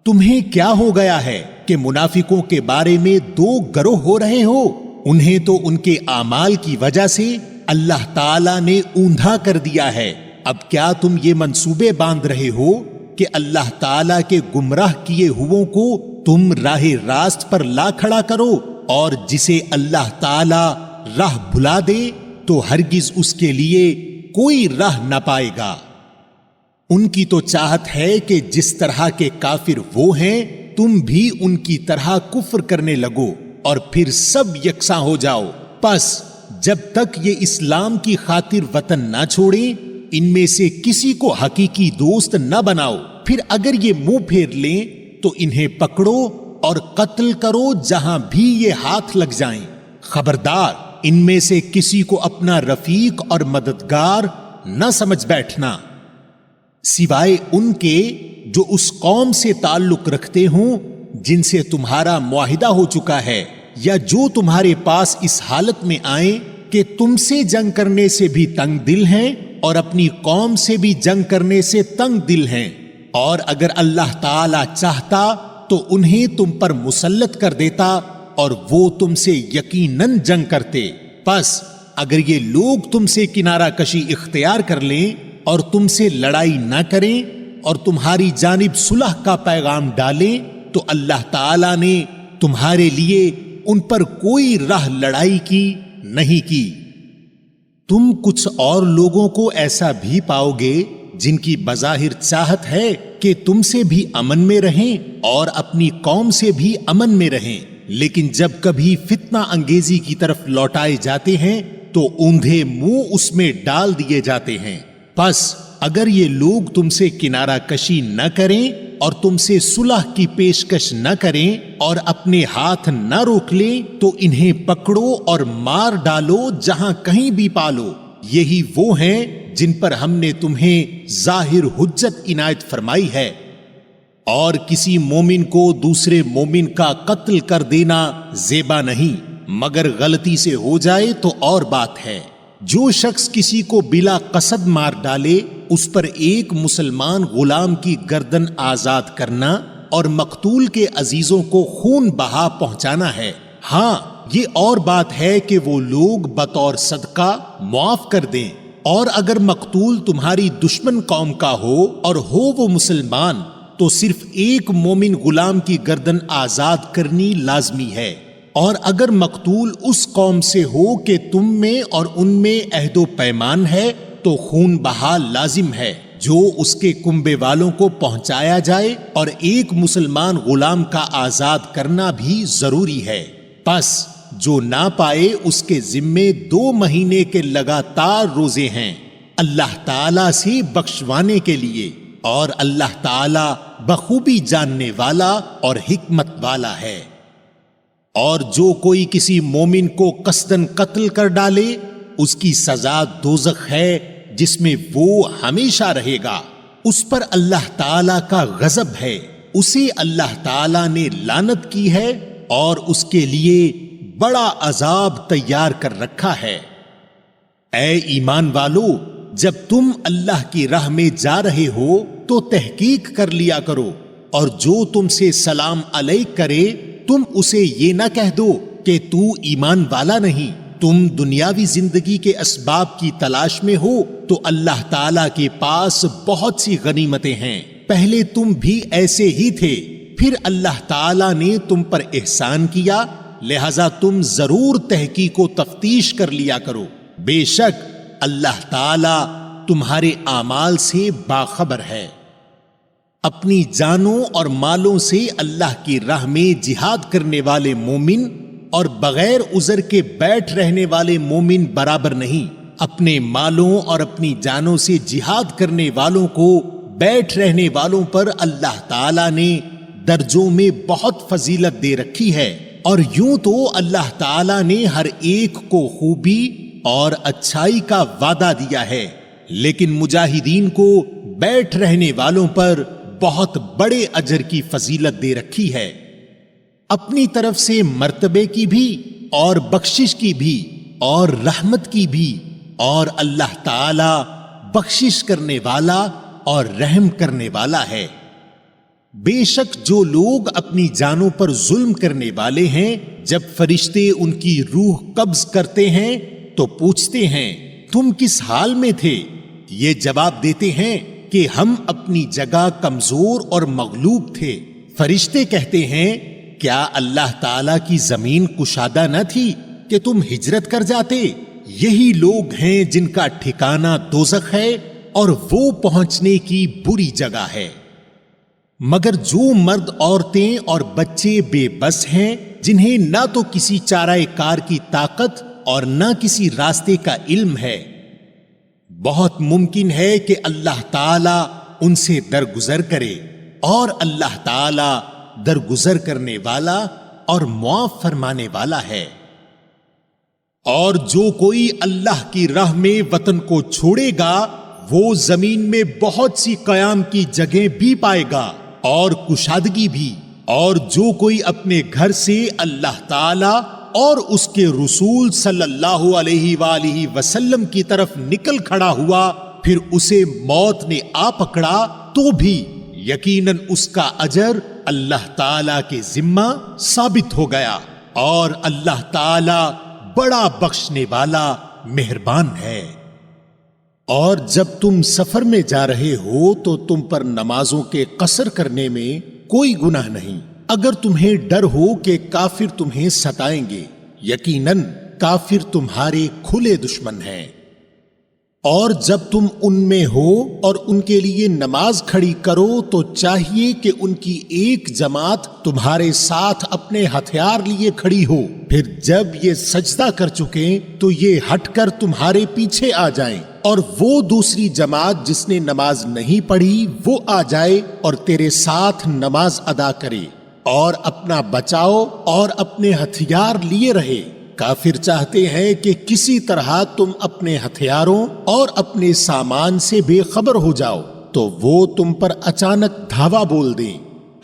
S1: تمہیں کیا ہو گیا ہے کہ منافقوں کے بارے میں دو گروہ ہو رہے ہو؟ انہیں تو ان کے اعمال کی وجہ سے اللہ تعالی نے اوندھا کر دیا ہے۔ اب کیا تم یہ منصوبے باندھ رہے ہو کہ اللہ تعالی کے گمراہ کیے ہووں کو تم راہ راست پر لا کھڑا کرو، اور جسے اللہ تعالی راہ بھلا دے تو ہرگز اس کے لیے کوئی راہ نہ پائے گا۔ ان کی تو چاہت ہے کہ جس طرح کے کافر وہ ہیں تم بھی ان کی طرح کفر کرنے لگو اور پھر سب یکساں ہو جاؤ۔ پس جب تک یہ اسلام کی خاطر وطن نہ چھوڑیں ان میں سے کسی کو حقیقی دوست نہ بناؤ، پھر اگر یہ منہ پھیر لیں تو انہیں پکڑو اور قتل کرو جہاں بھی یہ ہاتھ لگ جائیں۔ خبردار، ان میں سے کسی کو اپنا رفیق اور مددگار نہ سمجھ بیٹھنا، سوائے ان کے جو اس قوم سے تعلق رکھتے ہوں جن سے تمہارا معاہدہ ہو چکا ہے، یا جو تمہارے پاس اس حالت میں آئیں کہ تم سے جنگ کرنے سے بھی تنگ دل ہیں اور اپنی قوم سے بھی جنگ کرنے سے تنگ دل ہیں۔ اور اگر اللہ تعالی چاہتا تو انہیں تم پر مسلط کر دیتا اور وہ تم سے یقیناً جنگ کرتے۔ پس اگر یہ لوگ تم سے کنارہ کشی اختیار کر لیں اور تم سے لڑائی نہ کریں اور تمہاری جانب صلح کا پیغام ڈالیں تو اللہ تعالی نے تمہارے لیے ان پر کوئی راہ لڑائی کی نہیں کی۔ تم کچھ اور لوگوں کو ایسا بھی پاؤ گے جن کی بظاہر چاہت ہے کہ تم سے بھی امن میں رہیں اور اپنی قوم سے بھی امن میں رہیں، لیکن جب کبھی فتنہ انگیزی کی طرف لوٹائے جاتے ہیں تو اوندھے منہ اس میں ڈال دیے جاتے ہیں۔ پس اگر یہ لوگ تم سے کنارہ کشی نہ کریں اور تم سے صلح کی پیشکش نہ کریں اور اپنے ہاتھ نہ روک لیں تو انہیں پکڑو اور مار ڈالو جہاں کہیں بھی پالو۔ یہی وہ ہیں جن پر ہم نے تمہیں ظاہر حجت عنایت فرمائی ہے۔ اور کسی مومن کو دوسرے مومن کا قتل کر دینا زیبا نہیں، مگر غلطی سے ہو جائے تو اور بات ہے۔ جو شخص کسی کو بلا قصد مار ڈالے اس پر ایک مسلمان غلام کی گردن آزاد کرنا اور مقتول کے عزیزوں کو خون بہا پہنچانا ہے۔ ہاں یہ اور بات ہے کہ وہ لوگ بطور صدقہ معاف کر دیں، اور اگر مقتول تمہاری دشمن قوم کا ہو اور ہو وہ مسلمان تو صرف ایک مومن غلام کی گردن آزاد کرنی لازمی ہے، اور اگر مقتول اس قوم سے ہو کہ تم میں اور ان میں عہد و پیمان ہے تو خون بہا لازم ہے جو اس کے کنبے والوں کو پہنچایا جائے، اور ایک مسلمان غلام کا آزاد کرنا بھی ضروری ہے۔ پس جو نہ پائے اس کے ذمے 2 مہینے کے لگاتار روزے ہیں اللہ تعالی سے بخشوانے کے لیے، اور اللہ تعالی بخوبی جاننے والا اور حکمت والا ہے۔ اور جو کوئی کسی مومن کو قصداً قتل کر ڈالے اس کی سزا دوزخ ہے جس میں وہ ہمیشہ رہے گا، اس پر اللہ تعالی کا غضب ہے، اسے اللہ تعالی نے لعنت کی ہے اور اس کے لیے بڑا عذاب تیار کر رکھا ہے۔ اے ایمان والو، جب تم اللہ کی راہ میں جا رہے ہو تو تحقیق کر لیا کرو، اور جو تم سے سلام علیک کرے تم اسے یہ نہ کہہ دو کہ تو ایمان والا نہیں۔ تم دنیاوی زندگی کے اسباب کی تلاش میں ہو تو اللہ تعالی کے پاس بہت سی غنیمتیں ہیں، پہلے تم بھی ایسے ہی تھے، پھر اللہ تعالی نے تم پر احسان کیا، لہذا تم ضرور تحقیق و تفتیش کر لیا کرو، بے شک اللہ تعالی تمہارے اعمال سے باخبر ہے۔ اپنی جانوں اور مالوں سے اللہ کی راہ میں جہاد کرنے والے مومن اور بغیر عذر کے بیٹھ رہنے والے مومن برابر نہیں۔ اپنے مالوں اور اپنی جانوں سے جہاد کرنے والوں کو بیٹھ رہنے والوں پر اللہ تعالی نے درجوں میں بہت فضیلت دے رکھی ہے، اور یوں تو اللہ تعالی نے ہر ایک کو خوبی اور اچھائی کا وعدہ دیا ہے، لیکن مجاہدین کو بیٹھ رہنے والوں پر بہت بڑے اجر کی فضیلت دے رکھی ہے۔ اپنی طرف سے مرتبے کی بھی اور بخشش کی بھی اور رحمت کی بھی، اور اللہ تعالی بخشش کرنے والا اور رحم کرنے والا ہے۔ بے شک جو لوگ اپنی جانوں پر ظلم کرنے والے ہیں، جب فرشتے ان کی روح قبض کرتے ہیں تو پوچھتے ہیں تم کس حال میں تھے؟ یہ جواب دیتے ہیں کہ ہم اپنی جگہ کمزور اور مغلوب تھے۔ فرشتے کہتے ہیں کیا اللہ تعالی کی زمین کشادہ نہ تھی کہ تم ہجرت کر جاتے؟ یہی لوگ ہیں جن کا ٹھکانہ دوزخ ہے اور وہ پہنچنے کی بری جگہ ہے۔ مگر جو مرد، عورتیں اور بچے بے بس ہیں، جنہیں نہ تو کسی چارہ کار کی طاقت اور نہ کسی راستے کا علم ہے، بہت ممکن ہے کہ اللہ تعالی ان سے درگزر کرے، اور اللہ تعالی درگزر کرنے والا اور معاف فرمانے والا ہے۔ اور جو کوئی اللہ کی راہ میں وطن کو چھوڑے گا وہ زمین میں بہت سی قیام کی جگہیں بھی پائے گا اور کشادگی بھی، اور جو کوئی اپنے گھر سے اللہ تعالی اور اس کے رسول صلی اللہ علیہ وآلہ وسلم کی طرف نکل کھڑا ہوا پھر اسے موت نے آ پکڑا تو بھی، یقیناً اس کا اجر اللہ تعالی کے ذمہ ثابت ہو گیا، اور اللہ تعالی بڑا بخشنے والا مہربان ہے۔ اور جب تم سفر میں جا رہے ہو تو تم پر نمازوں کے قصر کرنے میں کوئی گناہ نہیں، اگر تمہیں ڈر ہو کہ کافر تمہیں ستائیں گے، یقیناً کافر تمہارے کھلے دشمن ہیں۔ اور جب تم ان میں ہو اور ان کے لیے نماز کھڑی کرو تو چاہیے کہ ان کی ایک جماعت تمہارے ساتھ اپنے ہتھیار لیے کھڑی ہو، پھر جب یہ سجدہ کر چکیں تو یہ ہٹ کر تمہارے پیچھے آ جائیں، اور وہ دوسری جماعت جس نے نماز نہیں پڑھی وہ آ جائے اور تیرے ساتھ نماز ادا کرے، اور اپنا بچاؤ اور اپنے ہتھیار لیے رہے۔ کافر چاہتے ہیں کہ کسی طرح تم اپنے ہتھیاروں اور اپنے سامان سے بے خبر ہو جاؤ تو وہ تم پر اچانک دھاوا بول دیں۔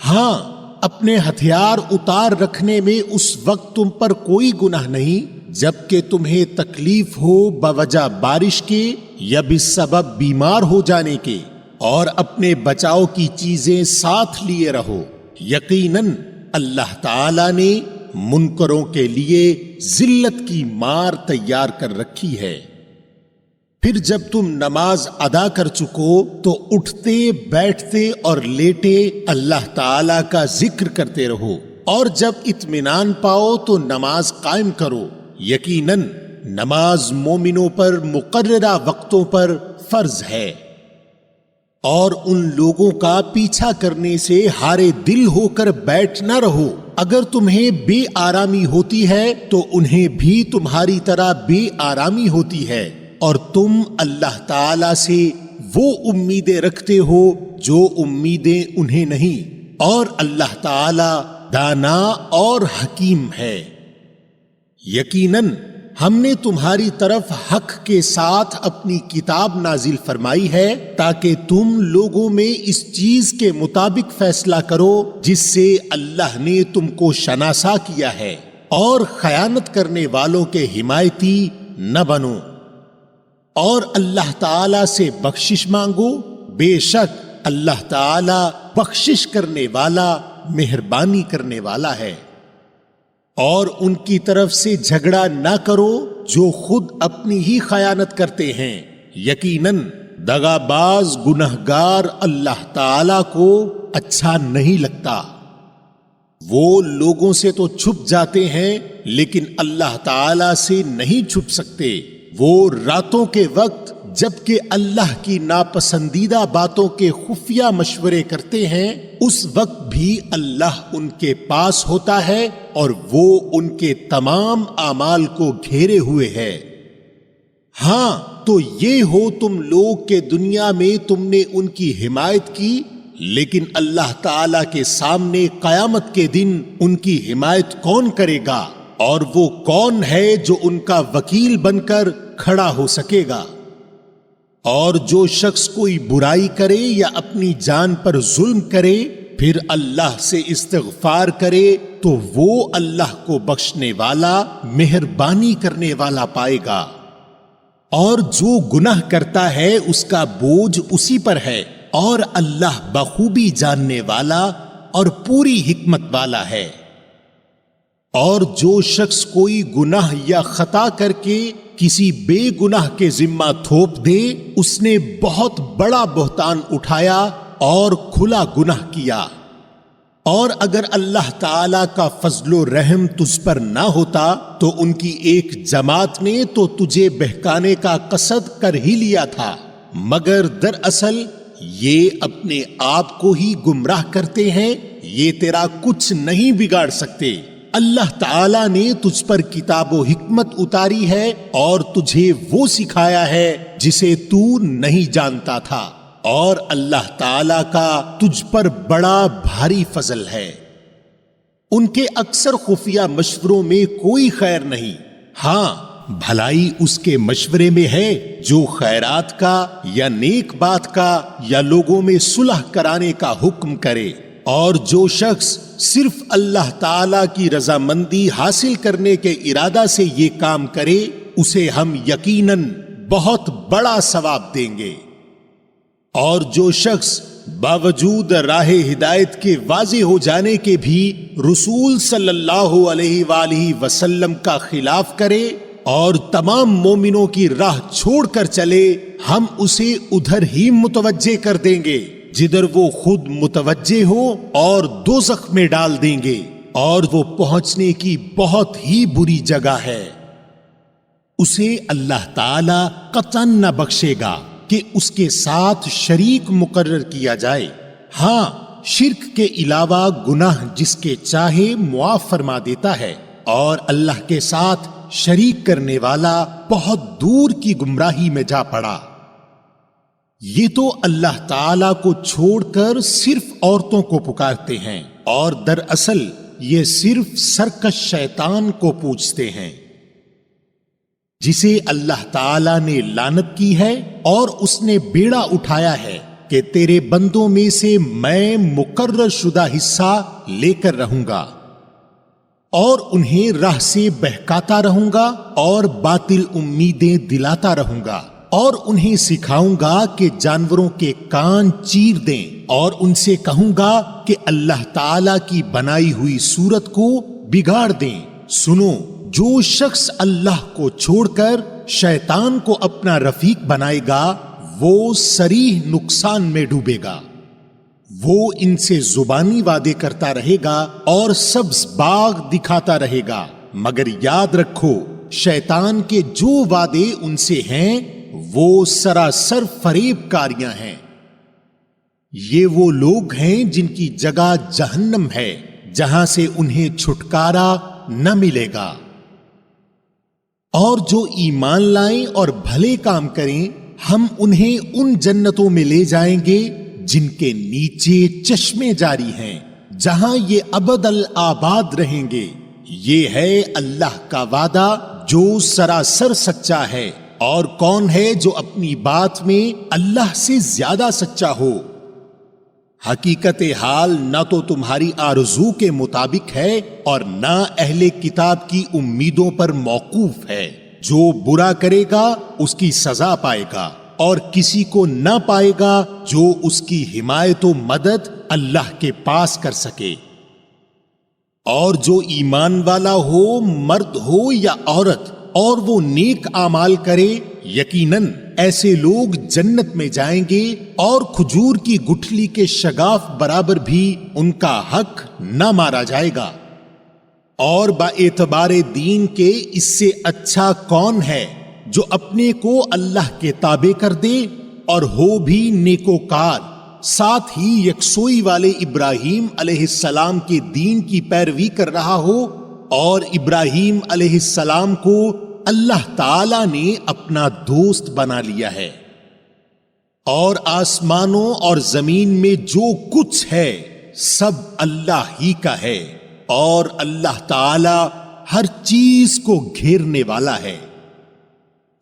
S1: ہاں، اپنے ہتھیار اتار رکھنے میں اس وقت تم پر کوئی گناہ نہیں جبکہ تمہیں تکلیف ہو بوجہ بارش کے یا بسبب بیمار ہو جانے کے، اور اپنے بچاؤ کی چیزیں ساتھ لیے رہو۔ یقیناً اللہ تعالی نے منکروں کے لیے ذلت کی مار تیار کر رکھی ہے۔ پھر جب تم نماز ادا کر چکو تو اٹھتے بیٹھتے اور لیٹے اللہ تعالی کا ذکر کرتے رہو، اور جب اطمینان پاؤ تو نماز قائم کرو۔ یقیناً نماز مومنوں پر مقررہ وقتوں پر فرض ہے، اور ان لوگوں کا پیچھا کرنے سے ہارے دل ہو کر بیٹھ نہ رہو۔ اگر تمہیں بے آرامی ہوتی ہے تو انہیں بھی تمہاری طرح بے آرامی ہوتی ہے، اور تم اللہ تعالی سے وہ امیدیں رکھتے ہو جو امیدیں انہیں نہیں، اور اللہ تعالی دانا اور حکیم ہے۔ یقیناً ہم نے تمہاری طرف حق کے ساتھ اپنی کتاب نازل فرمائی ہے تاکہ تم لوگوں میں اس چیز کے مطابق فیصلہ کرو جس سے اللہ نے تم کو شناسا کیا ہے، اور خیانت کرنے والوں کے حمایتی نہ بنو، اور اللہ تعالی سے بخشش مانگو، بے شک اللہ تعالی بخشش کرنے والا مہربانی کرنے والا ہے۔ اور ان کی طرف سے جھگڑا نہ کرو جو خود اپنی ہی خیانت کرتے ہیں، یقیناً دغاباز گنہگار اللہ تعالی کو اچھا نہیں لگتا۔ وہ لوگوں سے تو چھپ جاتے ہیں لیکن اللہ تعالی سے نہیں چھپ سکتے۔ وہ راتوں کے وقت جبکہ اللہ کی ناپسندیدہ باتوں کے خفیہ مشورے کرتے ہیں، اس وقت بھی اللہ ان کے پاس ہوتا ہے اور وہ ان کے تمام اعمال کو گھیرے ہوئے ہے۔ ہاں تو یہ ہو تم لوگ کہ دنیا میں تم نے ان کی حمایت کی، لیکن اللہ تعالی کے سامنے قیامت کے دن ان کی حمایت کون کرے گا، اور وہ کون ہے جو ان کا وکیل بن کر کھڑا ہو سکے گا؟ اور جو شخص کوئی برائی کرے یا اپنی جان پر ظلم کرے پھر اللہ سے استغفار کرے تو وہ اللہ کو بخشنے والا مہربانی کرنے والا پائے گا، اور جو گناہ کرتا ہے اس کا بوجھ اسی پر ہے، اور اللہ بخوبی جاننے والا اور پوری حکمت والا ہے۔ اور جو شخص کوئی گناہ یا خطا کر کے کسی بے گناہ کے ذمہ تھوپ دے، اس نے بہت بڑا بہتان اٹھایا اور کھلا گناہ کیا۔ اور اگر اللہ تعالی کا فضل و رحم تجھ پر نہ ہوتا تو ان کی ایک جماعت نے تو تجھے بہکانے کا قصد کر ہی لیا تھا، مگر دراصل یہ اپنے آپ کو ہی گمراہ کرتے ہیں، یہ تیرا کچھ نہیں بگاڑ سکتے۔ اللہ تعالی نے تجھ پر کتاب و حکمت اتاری ہے اور تجھے وہ سکھایا ہے جسے تو نہیں جانتا تھا، اور اللہ تعالی کا تجھ پر بڑا بھاری فضل ہے۔ ان کے اکثر خفیہ مشوروں میں کوئی خیر نہیں، ہاں بھلائی اس کے مشورے میں ہے جو خیرات کا یا نیک بات کا یا لوگوں میں صلح کرانے کا حکم کرے۔ اور جو شخص صرف اللہ تعالی کی رضامندی حاصل کرنے کے ارادہ سے یہ کام کرے اسے ہم یقیناً بہت بڑا ثواب دیں گے۔ اور جو شخص باوجود راہ ہدایت کے واضح ہو جانے کے بھی رسول صلی اللہ علیہ وآلہ وسلم کا خلاف کرے اور تمام مومنوں کی راہ چھوڑ کر چلے، ہم اسے ادھر ہی متوجہ کر دیں گے جدھر وہ خود متوجہ ہو اور دوزخ میں ڈال دیں گے، اور وہ پہنچنے کی بہت ہی بری جگہ ہے۔ اسے اللہ تعالی قطعاً نہ بخشے گا کہ اس کے ساتھ شریک مقرر کیا جائے۔ ہاں، شرک کے علاوہ گناہ جس کے چاہے معاف فرما دیتا ہے، اور اللہ کے ساتھ شریک کرنے والا بہت دور کی گمراہی میں جا پڑا۔ یہ تو اللہ تعالی کو چھوڑ کر صرف عورتوں کو پکارتے ہیں، اور دراصل یہ صرف سرکش شیطان کو پوجتے ہیں، جسے اللہ تعالی نے لعنت کی ہے، اور اس نے بیڑا اٹھایا ہے کہ تیرے بندوں میں سے میں مقرر شدہ حصہ لے کر رہوں گا، اور انہیں راہ سے بہکاتا رہوں گا، اور باطل امیدیں دلاتا رہوں گا، اور انہیں سکھاؤں گا کہ جانوروں کے کان چیر دیں، اور ان سے کہوں گا کہ اللہ تعالی کی بنائی ہوئی صورت کو بگاڑ دیں۔ سنو، جو شخص اللہ کو چھوڑ کر شیطان کو اپنا رفیق بنائے گا وہ صریح نقصان میں ڈوبے گا۔ وہ ان سے زبانی وعدے کرتا رہے گا اور سبز باغ دکھاتا رہے گا، مگر یاد رکھو شیطان کے جو وعدے ان سے ہیں وہ سراسر فریب کاریاں ہیں۔ یہ وہ لوگ ہیں جن کی جگہ جہنم ہے، جہاں سے انہیں چھٹکارا نہ ملے گا۔ اور جو ایمان لائیں اور بھلے کام کریں، ہم انہیں ان جنتوں میں لے جائیں گے جن کے نیچے چشمے جاری ہیں، جہاں یہ ابد الآباد رہیں گے۔ یہ ہے اللہ کا وعدہ جو سراسر سچا ہے، اور کون ہے جو اپنی بات میں اللہ سے زیادہ سچا ہو؟ حقیقت حال نہ تو تمہاری آرزو کے مطابق ہے اور نہ اہل کتاب کی امیدوں پر موقوف ہے۔ جو برا کرے گا اس کی سزا پائے گا، اور کسی کو نہ پائے گا جو اس کی حمایت و مدد اللہ کے پاس کر سکے۔ اور جو ایمان والا ہو، مرد ہو یا عورت، اور وہ نیک اعمال کرے، یقیناً ایسے لوگ جنت میں جائیں گے، اور کھجور کی گٹھلی کے شگاف برابر بھی ان کا حق نہ مارا جائے گا۔ اور با اعتبار دین کے اس سے اچھا کون ہے جو اپنے کو اللہ کے تابع کر دے اور ہو بھی نیکوکار، ساتھ ہی یکسوئی والے ابراہیم علیہ السلام کے دین کی پیروی کر رہا ہو، اور ابراہیم علیہ السلام کو اللہ تعالی نے اپنا دوست بنا لیا ہے۔ اور آسمانوں اور زمین میں جو کچھ ہے سب اللہ ہی کا ہے، اور اللہ تعالی ہر چیز کو گھیرنے والا ہے۔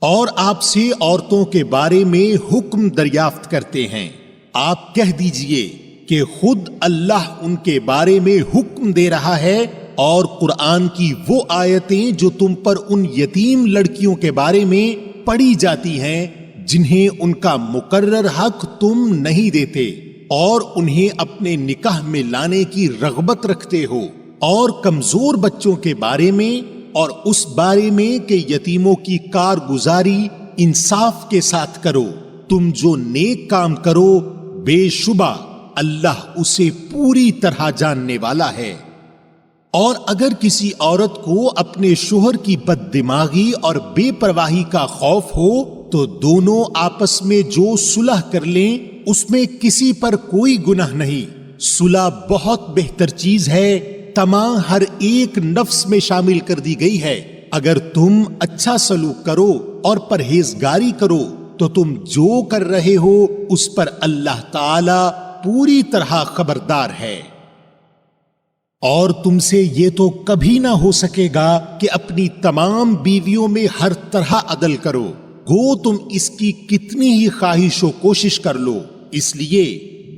S1: اور آپ سے عورتوں کے بارے میں حکم دریافت کرتے ہیں، آپ کہہ دیجئے کہ خود اللہ ان کے بارے میں حکم دے رہا ہے، اور قرآن کی وہ آیتیں جو تم پر ان یتیم لڑکیوں کے بارے میں پڑھی جاتی ہیں جنہیں ان کا مقرر حق تم نہیں دیتے، اور انہیں اپنے نکاح میں لانے کی رغبت رکھتے ہو، اور کمزور بچوں کے بارے میں، اور اس بارے میں کہ یتیموں کی کارگزاری انصاف کے ساتھ کرو۔ تم جو نیک کام کرو بے شبہ اللہ اسے پوری طرح جاننے والا ہے۔ اور اگر کسی عورت کو اپنے شوہر کی بد دماغی اور بے پرواہی کا خوف ہو تو دونوں آپس میں جو صلح کر لیں اس میں کسی پر کوئی گناہ نہیں۔ صلح بہت بہتر چیز ہے، تمام ہر ایک نفس میں شامل کر دی گئی ہے۔ اگر تم اچھا سلوک کرو اور پرہیزگاری کرو تو تم جو کر رہے ہو اس پر اللہ تعالی پوری طرح خبردار ہے۔ اور تم سے یہ تو کبھی نہ ہو سکے گا کہ اپنی تمام بیویوں میں ہر طرح عدل کرو، گو تم اس کی کتنی ہی خواہش و کوشش کر لو۔ اس لیے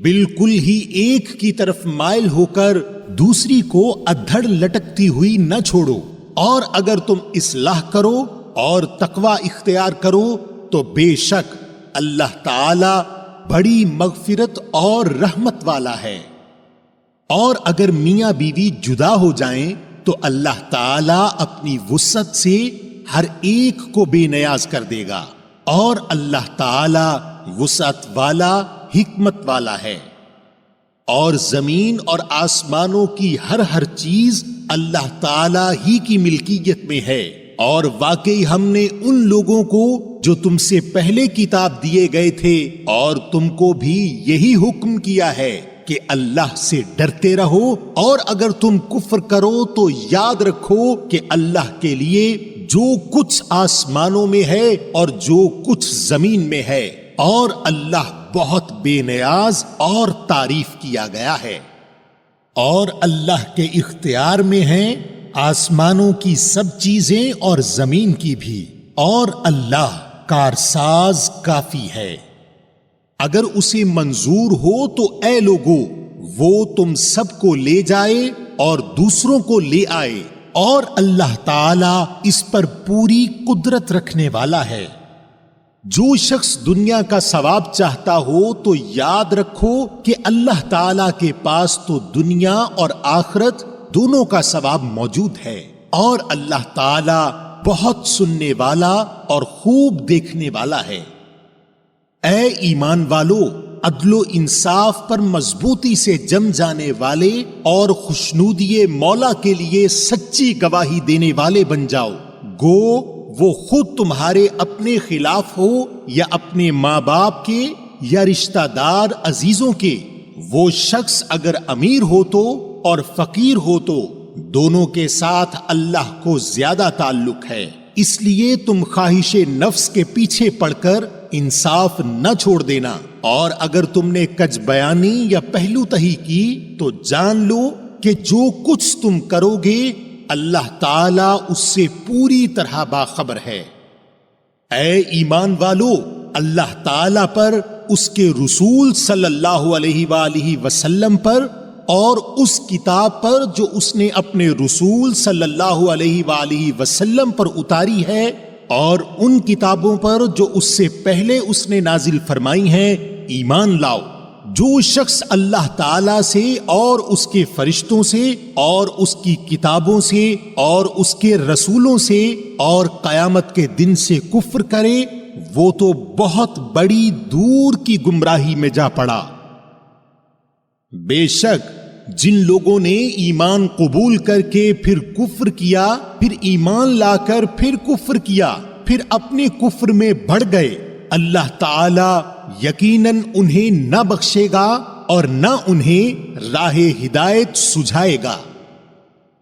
S1: بالکل ہی ایک کی طرف مائل ہو کر دوسری کو ادھڑ لٹکتی ہوئی نہ چھوڑو، اور اگر تم اصلاح کرو اور تقوی اختیار کرو تو بے شک اللہ تعالی بڑی مغفرت اور رحمت والا ہے۔ اور اگر میاں بیوی جدا ہو جائیں تو اللہ تعالیٰ اپنی وسعت سے ہر ایک کو بے نیاز کر دے گا، اور اللہ تعالیٰ وسعت والا، حکمت والا ہے۔ اور زمین اور آسمانوں کی ہر چیز اللہ تعالیٰ ہی کی ملکیت میں ہے۔ اور واقعی ہم نے ان لوگوں کو جو تم سے پہلے کتاب دیے گئے تھے اور تم کو بھی یہی حکم کیا ہے کہ اللہ سے ڈرتے رہو، اور اگر تم کفر کرو تو یاد رکھو کہ اللہ کے لیے جو کچھ آسمانوں میں ہے اور جو کچھ زمین میں ہے، اور اللہ بہت بے نیاز اور تعریف کیا گیا ہے۔ اور اللہ کے اختیار میں ہیں آسمانوں کی سب چیزیں اور زمین کی بھی، اور اللہ کارساز کافی ہے۔ اگر اسے منظور ہو تو اے لوگو وہ تم سب کو لے جائے اور دوسروں کو لے آئے، اور اللہ تعالی اس پر پوری قدرت رکھنے والا ہے۔ جو شخص دنیا کا ثواب چاہتا ہو تو یاد رکھو کہ اللہ تعالی کے پاس تو دنیا اور آخرت دونوں کا ثواب موجود ہے، اور اللہ تعالی بہت سننے والا اور خوب دیکھنے والا ہے۔ اے ایمان والو، عدل و انصاف پر مضبوطی سے جم جانے والے اور خوشنودی مولا کے لیے سچی گواہی دینے والے بن جاؤ، گو وہ خود تمہارے اپنے خلاف ہو یا اپنے ماں باپ کے یا رشتہ دار عزیزوں کے۔ وہ شخص اگر امیر ہو تو اور فقیر ہو تو دونوں کے ساتھ اللہ کو زیادہ تعلق ہے، اس لیے تم خواہش نفس کے پیچھے پڑ کر انصاف نہ چھوڑ دینا، اور اگر تم نے کج بیانی یا پہلو تہی کی تو جان لو کہ جو کچھ تم کرو گے اللہ تعالیٰ اس سے پوری طرح باخبر ہے۔ اے ایمان والو، اللہ تعالیٰ پر، اس کے رسول صلی اللہ علیہ وآلہ وسلم پر، اور اس کتاب پر جو اس نے اپنے رسول صلی اللہ علیہ وآلہ وسلم پر اتاری ہے، اور ان کتابوں پر جو اس سے پہلے اس نے نازل فرمائی ہیں، ایمان لاؤ۔ جو شخص اللہ تعالی سے اور اس کے فرشتوں سے اور اس کی کتابوں سے اور اس کے رسولوں سے اور قیامت کے دن سے کفر کرے، وہ تو بہت بڑی دور کی گمراہی میں جا پڑا۔ بے شک جن لوگوں نے ایمان قبول کر کے پھر کفر کیا، پھر ایمان لا کر پھر کفر کیا، پھر اپنے کفر میں بڑھ گئے، اللہ تعالی یقیناً انہیں نہ بخشے گا اور نہ انہیں راہ ہدایت سجھائے گا۔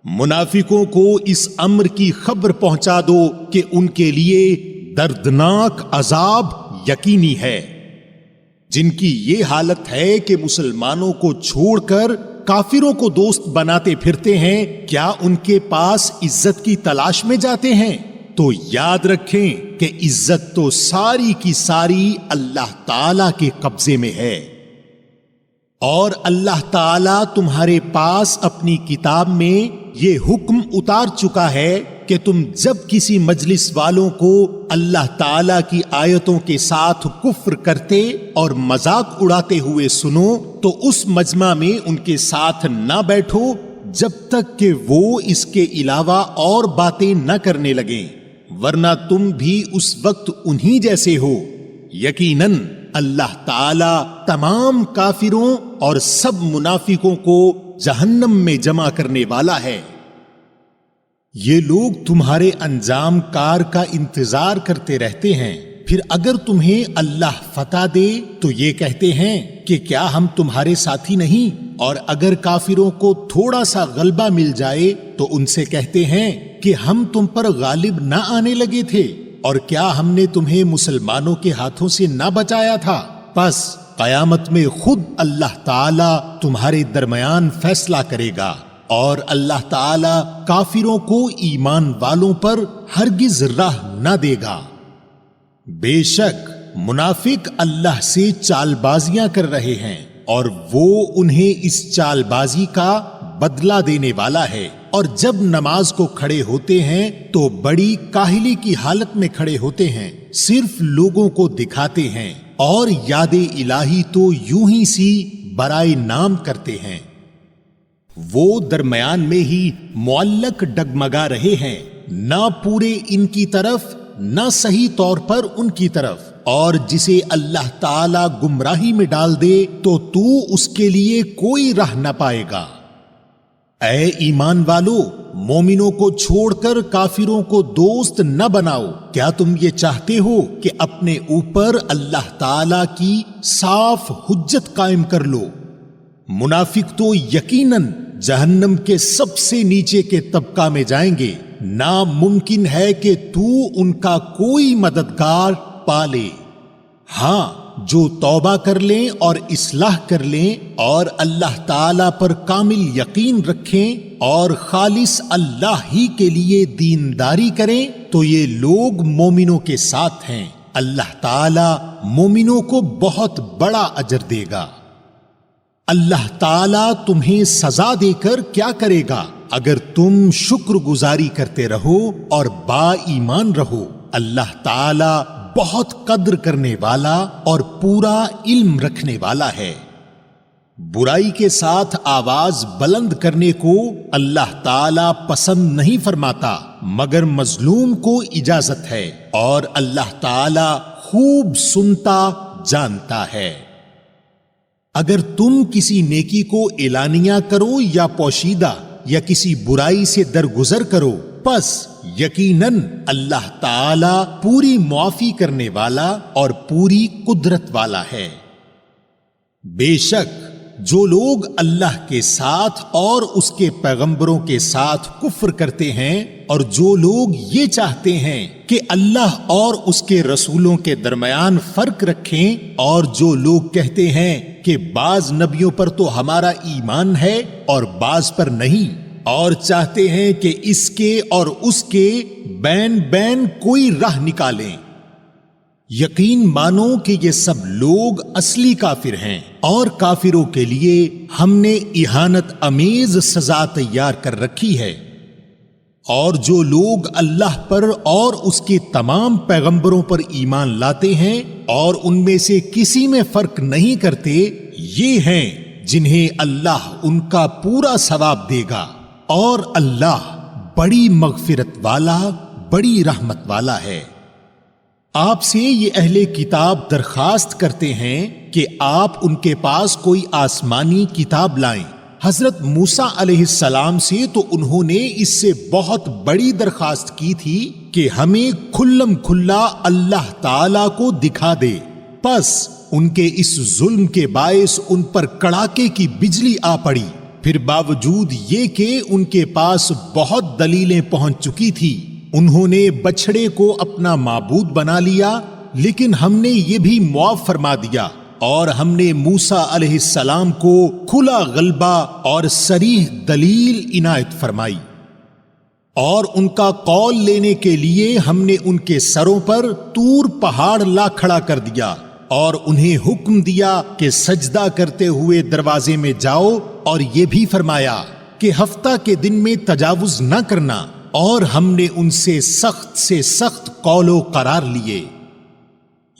S1: منافقوں کو اس امر کی خبر پہنچا دو کہ ان کے لیے دردناک عذاب یقینی ہے۔ جن کی یہ حالت ہے کہ مسلمانوں کو چھوڑ کر کافروں کو دوست بناتے پھرتے ہیں، کیا ان کے پاس عزت کی تلاش میں جاتے ہیں؟ تو یاد رکھیں کہ عزت تو ساری کی ساری اللہ تعالی کے قبضے میں ہے۔ اور اللہ تعالی تمہارے پاس اپنی کتاب میں یہ حکم اتار چکا ہے کہ تم جب کسی مجلس والوں کو اللہ تعالی کی آیتوں کے ساتھ کفر کرتے اور مذاق اڑاتے ہوئے سنو تو اس مجمع میں ان کے ساتھ نہ بیٹھو جب تک کہ وہ اس کے علاوہ اور باتیں نہ کرنے لگیں، ورنہ تم بھی اس وقت انہی جیسے ہو۔ یقیناً اللہ تعالی تمام کافروں اور سب منافقوں کو جہنم میں جمع کرنے والا ہے۔ یہ لوگ تمہارے انجام کار کا انتظار کرتے رہتے ہیں، پھر اگر تمہیں اللہ فتح دے تو یہ کہتے ہیں کہ کیا ہم تمہارے ساتھی نہیں، اور اگر کافروں کو تھوڑا سا غلبہ مل جائے تو ان سے کہتے ہیں کہ ہم تم پر غالب نہ آنے لگے تھے، اور کیا ہم نے تمہیں مسلمانوں کے ہاتھوں سے نہ بچایا تھا؟ پس قیامت میں خود اللہ تعالی تمہارے درمیان فیصلہ کرے گا، اور اللہ تعالی کافروں کو ایمان والوں پر ہرگز راہ نہ دے گا۔ بے شک منافق اللہ سے چال بازیاں کر رہے ہیں، اور وہ انہیں اس چال بازی کا بدلہ دینے والا ہے، اور جب نماز کو کھڑے ہوتے ہیں تو بڑی کاہلی کی حالت میں کھڑے ہوتے ہیں، صرف لوگوں کو دکھاتے ہیں، اور یاد الہی تو یوں ہی سی برائے نام کرتے ہیں۔ وہ درمیان میں ہی معلق ڈگمگا رہے ہیں، نہ پورے ان کی طرف نہ صحیح طور پر ان کی طرف، اور جسے اللہ تعالی گمراہی میں ڈال دے تو اس کے لیے کوئی راہ نہ پائے گا۔ اے ایمان والو، مومنوں کو چھوڑ کر کافروں کو دوست نہ بناؤ۔ کیا تم یہ چاہتے ہو کہ اپنے اوپر اللہ تعالی کی صاف حجت قائم کر لو؟ منافق تو یقیناً جہنم کے سب سے نیچے کے طبقہ میں جائیں گے، ناممکن ہے کہ ان کا کوئی مددگار پالے۔ ہاں، جو توبہ کر لیں اور اصلاح کر لیں اور اللہ تعالی پر کامل یقین رکھیں اور خالص اللہ ہی کے لیے دینداری کریں تو یہ لوگ مومنوں کے ساتھ ہیں۔ اللہ تعالی مومنوں کو بہت بڑا اجر دے گا۔ اللہ تعالی تمہیں سزا دے کر کیا کرے گا اگر تم شکر گزاری کرتے رہو اور با ایمان رہو۔ اللہ تعالی بہت قدر کرنے والا اور پورا علم رکھنے والا ہے۔ برائی کے ساتھ آواز بلند کرنے کو اللہ تعالی پسند نہیں فرماتا، مگر مظلوم کو اجازت ہے، اور اللہ تعالی خوب سنتا جانتا ہے۔ اگر تم کسی نیکی کو اعلانیہ کرو یا پوشیدہ یا کسی برائی سے درگزر کرو، پس یقیناً اللہ تعالی پوری معافی کرنے والا اور پوری قدرت والا ہے۔ بے شک جو لوگ اللہ کے ساتھ اور اس کے پیغمبروں کے ساتھ کفر کرتے ہیں، اور جو لوگ یہ چاہتے ہیں کہ اللہ اور اس کے رسولوں کے درمیان فرق رکھیں، اور جو لوگ کہتے ہیں کہ بعض نبیوں پر تو ہمارا ایمان ہے اور بعض پر نہیں، اور چاہتے ہیں کہ اس کے اور اس کے بین کوئی راہ نکالیں، یقین مانو کہ یہ سب لوگ اصلی کافر ہیں، اور کافروں کے لیے ہم نے اہانت امیز سزا تیار کر رکھی ہے۔ اور جو لوگ اللہ پر اور اس کے تمام پیغمبروں پر ایمان لاتے ہیں اور ان میں سے کسی میں فرق نہیں کرتے، یہ ہیں جنہیں اللہ ان کا پورا ثواب دے گا، اور اللہ بڑی مغفرت والا، بڑی رحمت والا ہے۔ آپ سے یہ اہل کتاب درخواست کرتے ہیں کہ آپ ان کے پاس کوئی آسمانی کتاب لائیں۔ حضرت موسیٰ علیہ السلام سے تو انہوں نے اس سے بہت بڑی درخواست کی تھی کہ ہمیں کھلم کھلا اللہ تعالی کو دکھا دے، پس ان کے اس ظلم کے باعث ان پر کڑاکے کی بجلی آ پڑی۔ پھر باوجود یہ کہ ان کے پاس بہت دلیلیں پہنچ چکی تھی، انہوں نے بچھڑے کو اپنا معبود بنا لیا، لیکن ہم نے یہ بھی معاف فرما دیا، اور ہم نے موسیٰ علیہ السلام کو کھلا غلبہ اور صریح دلیل عنایت فرمائی، اور ان کا قول لینے کے لیے ہم نے ان کے سروں پر طور پہاڑ لا کھڑا کر دیا، اور انہیں حکم دیا کہ سجدہ کرتے ہوئے دروازے میں جاؤ، اور یہ بھی فرمایا کہ ہفتہ کے دن میں تجاوز نہ کرنا، اور ہم نے ان سے سخت قول و قرار لیے۔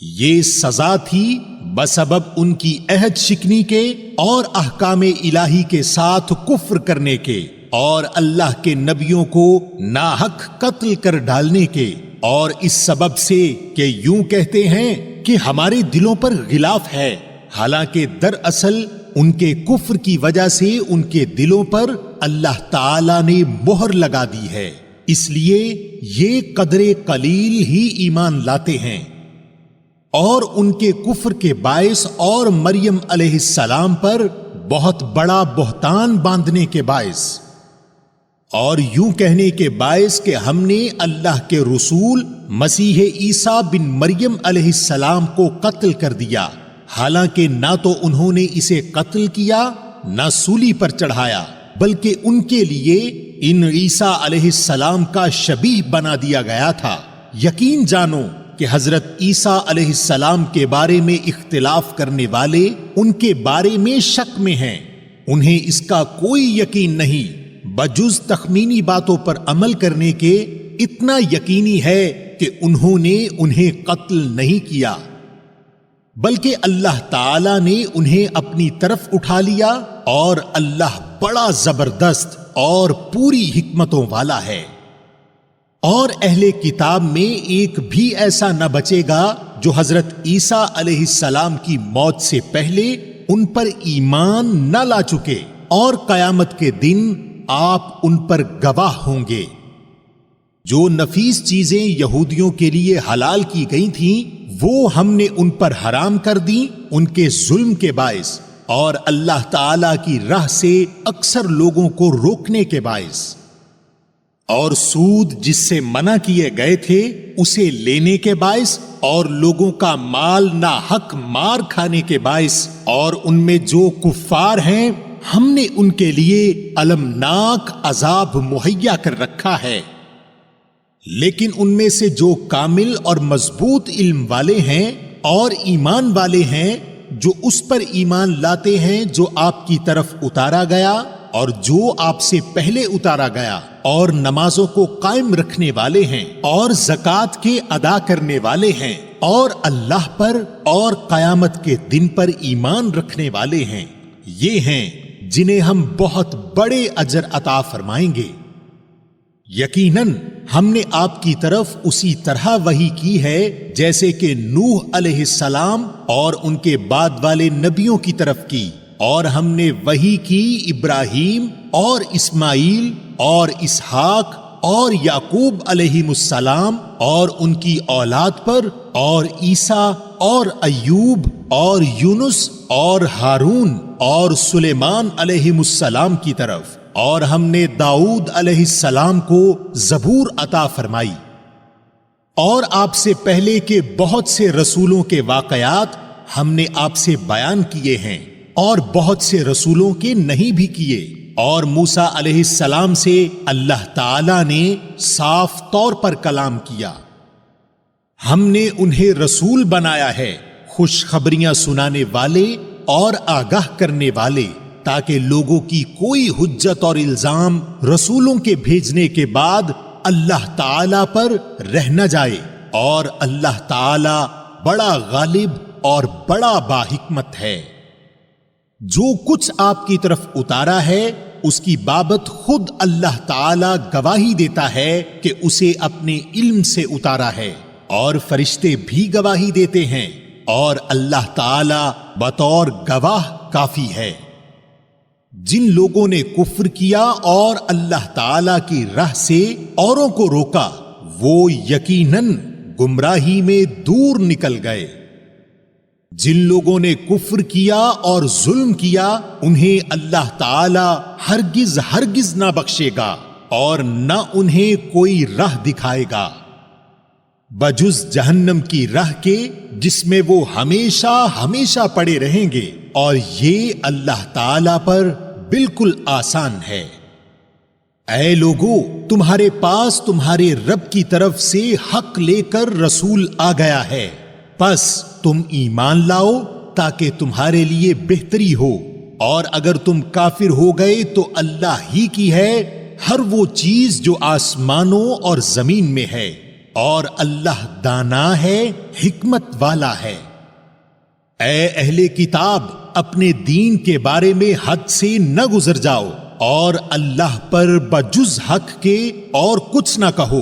S1: یہ سزا تھی بسبب ان کی عہد شکنی کے اور احکام الہی کے ساتھ کفر کرنے کے، اور اللہ کے نبیوں کو ناحق قتل کر ڈالنے کے، اور اس سبب سے کہ یوں کہتے ہیں کہ ہمارے دلوں پر غلاف ہے، حالانکہ دراصل ان کے کفر کی وجہ سے ان کے دلوں پر اللہ تعالی نے مہر لگا دی ہے، اس لیے یہ قدر قلیل ہی ایمان لاتے ہیں۔ اور ان کے کفر کے باعث اور مریم علیہ السلام پر بہت بڑا بہتان باندھنے کے باعث، اور یوں کہنے کے باعث کہ ہم نے اللہ کے رسول مسیح عیسیٰ بن مریم علیہ السلام کو قتل کر دیا، حالانکہ نہ تو انہوں نے اسے قتل کیا نہ سولی پر چڑھایا، بلکہ ان کے لیے ان عیسیٰ علیہ السلام کا شبیہ بنا دیا گیا تھا۔ یقین جانو کہ حضرت عیسیٰ علیہ السلام کے بارے میں اختلاف کرنے والے ان کے بارے میں شک میں ہیں، انہیں اس کا کوئی یقین نہیں، بجز تخمینی باتوں پر عمل کرنے کے اتنا یقینی ہے کہ انہوں نے انہیں قتل نہیں کیا، بلکہ اللہ تعالی نے انہیں اپنی طرف اٹھا لیا، اور اللہ بڑا زبردست اور پوری حکمتوں والا ہے۔ اور اہل کتاب میں ایک بھی ایسا نہ بچے گا جو حضرت عیسیٰ علیہ السلام کی موت سے پہلے ان پر ایمان نہ لا چکے، اور قیامت کے دن آپ ان پر گواہ ہوں گے۔ جو نفیس چیزیں یہودیوں کے لیے حلال کی گئی تھیں وہ ہم نے ان پر حرام کر دیں ان کے ظلم کے باعث، اور اللہ تعالی کی راہ سے اکثر لوگوں کو روکنے کے باعث، اور سود جس سے منع کیے گئے تھے اسے لینے کے باعث، اور لوگوں کا مال ناحق مار کھانے کے باعث، اور ان میں جو کفار ہیں ہم نے ان کے لیے المناک عذاب مہیا کر رکھا ہے۔ لیکن ان میں سے جو کامل اور مضبوط علم والے ہیں اور ایمان والے ہیں، جو اس پر ایمان لاتے ہیں جو آپ کی طرف اتارا گیا اور جو آپ سے پہلے اتارا گیا، اور نمازوں کو قائم رکھنے والے ہیں اور زکوٰۃ کے ادا کرنے والے ہیں، اور اللہ پر اور قیامت کے دن پر ایمان رکھنے والے ہیں، یہ ہیں جنہیں ہم بہت بڑے اجر عطا فرمائیں گے۔ یقیناً ہم نے آپ کی طرف اسی طرح وحی کی ہے جیسے کہ نوح علیہ السلام اور ان کے بعد والے نبیوں کی طرف کی، اور ہم نے وحی کی ابراہیم اور اسماعیل اور اسحاق اور یعقوب علیہم السلام اور ان کی اولاد پر، اور عیسیٰ اور ایوب اور یونس اور ہارون اور سلیمان علیہم السلام کی طرف، اور ہم نے داؤد علیہ السلام کو زبور عطا فرمائی۔ اور آپ سے پہلے کے بہت سے رسولوں کے واقعات ہم نے آپ سے بیان کیے ہیں، اور بہت سے رسولوں کے نہیں بھی کیے، اور موسیٰ علیہ السلام سے اللہ تعالی نے صاف طور پر کلام کیا۔ ہم نے انہیں رسول بنایا ہے، خوشخبریاں سنانے والے اور آگاہ کرنے والے، تاکہ لوگوں کی کوئی حجت اور الزام رسولوں کے بھیجنے کے بعد اللہ تعالی پر رہ نہ جائے، اور اللہ تعالی بڑا غالب اور بڑا باحکمت ہے۔ جو کچھ آپ کی طرف اتارا ہے اس کی بابت خود اللہ تعالی گواہی دیتا ہے کہ اسے اپنے علم سے اتارا ہے، اور فرشتے بھی گواہی دیتے ہیں، اور اللہ تعالی بطور گواہ کافی ہے۔ جن لوگوں نے کفر کیا اور اللہ تعالی کی راہ سے اوروں کو روکا، وہ یقیناً گمراہی میں دور نکل گئے۔ جن لوگوں نے کفر کیا اور ظلم کیا انہیں اللہ تعالی ہرگز ہرگز نہ بخشے گا، اور نہ انہیں کوئی راہ دکھائے گا بجز جہنم کی راہ کے، جس میں وہ ہمیشہ ہمیشہ پڑے رہیں گے، اور یہ اللہ تعالی پر بالکل آسان ہے۔ اے لوگو، تمہارے پاس تمہارے رب کی طرف سے حق لے کر رسول آ گیا ہے، پس تم ایمان لاؤ تاکہ تمہارے لیے بہتری ہو، اور اگر تم کافر ہو گئے تو اللہ ہی کی ہے ہر وہ چیز جو آسمانوں اور زمین میں ہے، اور اللہ دانا ہے، حکمت والا ہے۔ اے اہل کتاب، اپنے دین کے بارے میں حد سے نہ گزر جاؤ، اور اللہ پر بجز حق کے اور کچھ نہ کہو۔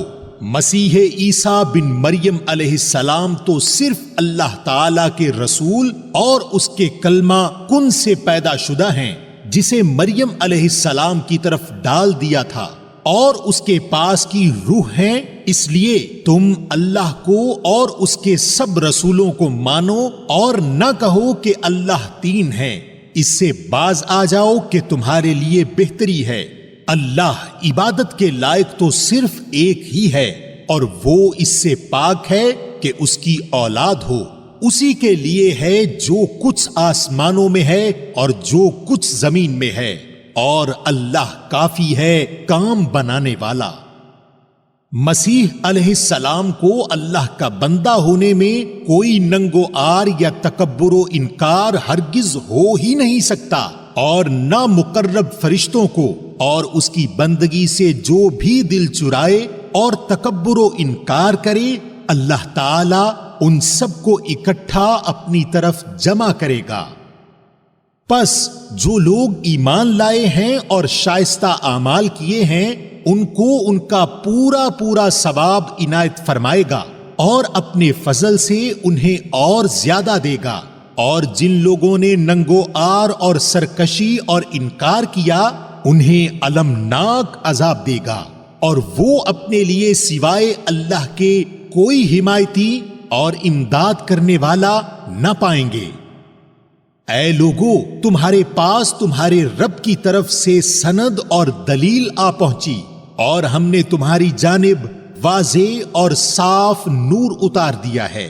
S1: مسیح عیسیٰ بن مریم علیہ السلام تو صرف اللہ تعالی کے رسول اور اس کے کلمہ کن سے پیدا شدہ ہیں، جسے مریم علیہ السلام کی طرف ڈال دیا تھا، اور اس کے پاس کی روح ہیں۔ اس لیے تم اللہ کو اور اس کے سب رسولوں کو مانو، اور نہ کہو کہ اللہ تین ہیں، اس سے باز آ جاؤ کہ تمہارے لیے بہتری ہے۔ اللہ عبادت کے لائق تو صرف ایک ہی ہے، اور وہ اس سے پاک ہے کہ اس کی اولاد ہو۔ اسی کے لیے ہے جو کچھ آسمانوں میں ہے اور جو کچھ زمین میں ہے، اور اللہ کافی ہے کام بنانے والا۔ مسیح علیہ السلام کو اللہ کا بندہ ہونے میں کوئی ننگ و آر یا تکبر و انکار ہرگز ہو ہی نہیں سکتا، اور نہ مقرب فرشتوں کو اور اس کی بندگی سے جو بھی دل چرائے اور تکبر و انکار کرے، اللہ تعالی ان سب کو اکٹھا اپنی طرف جمع کرے گا۔ پس جو لوگ ایمان لائے ہیں اور شائستہ اعمال کیے ہیں، ان کو ان کا پورا پورا ثواب عنایت فرمائے گا اور اپنے فضل سے انہیں اور زیادہ دے گا۔ اور جن لوگوں نے ننگو آر اور سرکشی اور انکار کیا، انہیں المناک عذاب دے گا، اور وہ اپنے لیے سوائے اللہ کے کوئی حمایتی اور امداد کرنے والا نہ پائیں گے۔ اے لوگو، تمہارے پاس تمہارے رب کی طرف سے سند اور دلیل آ پہنچی، اور ہم نے تمہاری جانب واضح اور صاف نور اتار دیا ہے۔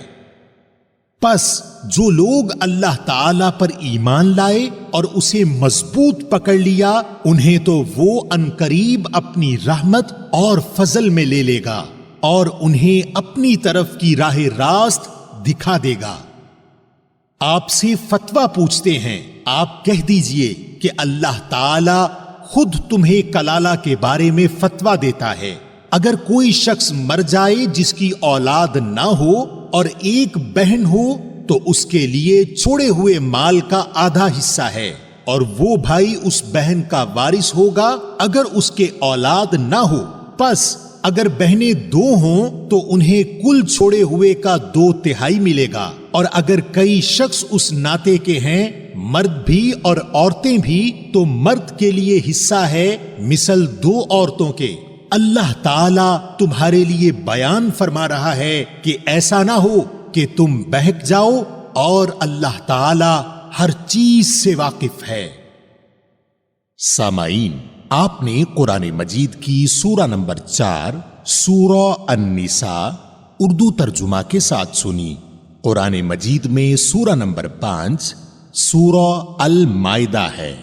S1: پس جو لوگ اللہ تعالی پر ایمان لائے اور اسے مضبوط پکڑ لیا، انہیں تو وہ عنقریب اپنی رحمت اور فضل میں لے لے گا اور انہیں اپنی طرف کی راہ راست دکھا دے گا۔ آپ سے فتویٰ پوچھتے ہیں، آپ کہہ دیجئے کہ اللہ تعالی خود تمہیں کلالہ کے بارے میں فتویٰ دیتا ہے۔ اگر کوئی شخص مر جائے جس کی اولاد نہ ہو اور ایک بہن ہو، تو اس کے لیے چھوڑے ہوئے مال کا آدھا حصہ ہے، اور وہ بھائی اس بہن کا وارث ہوگا اگر اس کے اولاد نہ ہو۔ پس اگر بہنیں دو ہوں تو انہیں کل چھوڑے ہوئے کا 2/3 ملے گا، اور اگر کئی شخص اس ناطے کے ہیں، مرد بھی اور عورتیں بھی، تو مرد کے لیے حصہ ہے مثل 2 عورتوں کے۔ اللہ تعالی تمہارے لیے بیان فرما رہا ہے کہ ایسا نہ ہو کہ تم بہک جاؤ، اور اللہ تعالی ہر چیز سے واقف ہے۔ سامعین، آپ نے قرآن مجید کی سورہ نمبر 4 سورہ النساء اردو ترجمہ کے ساتھ سنی۔ قرآن مجید میں سورہ نمبر 5 سورہ المائدہ ہے۔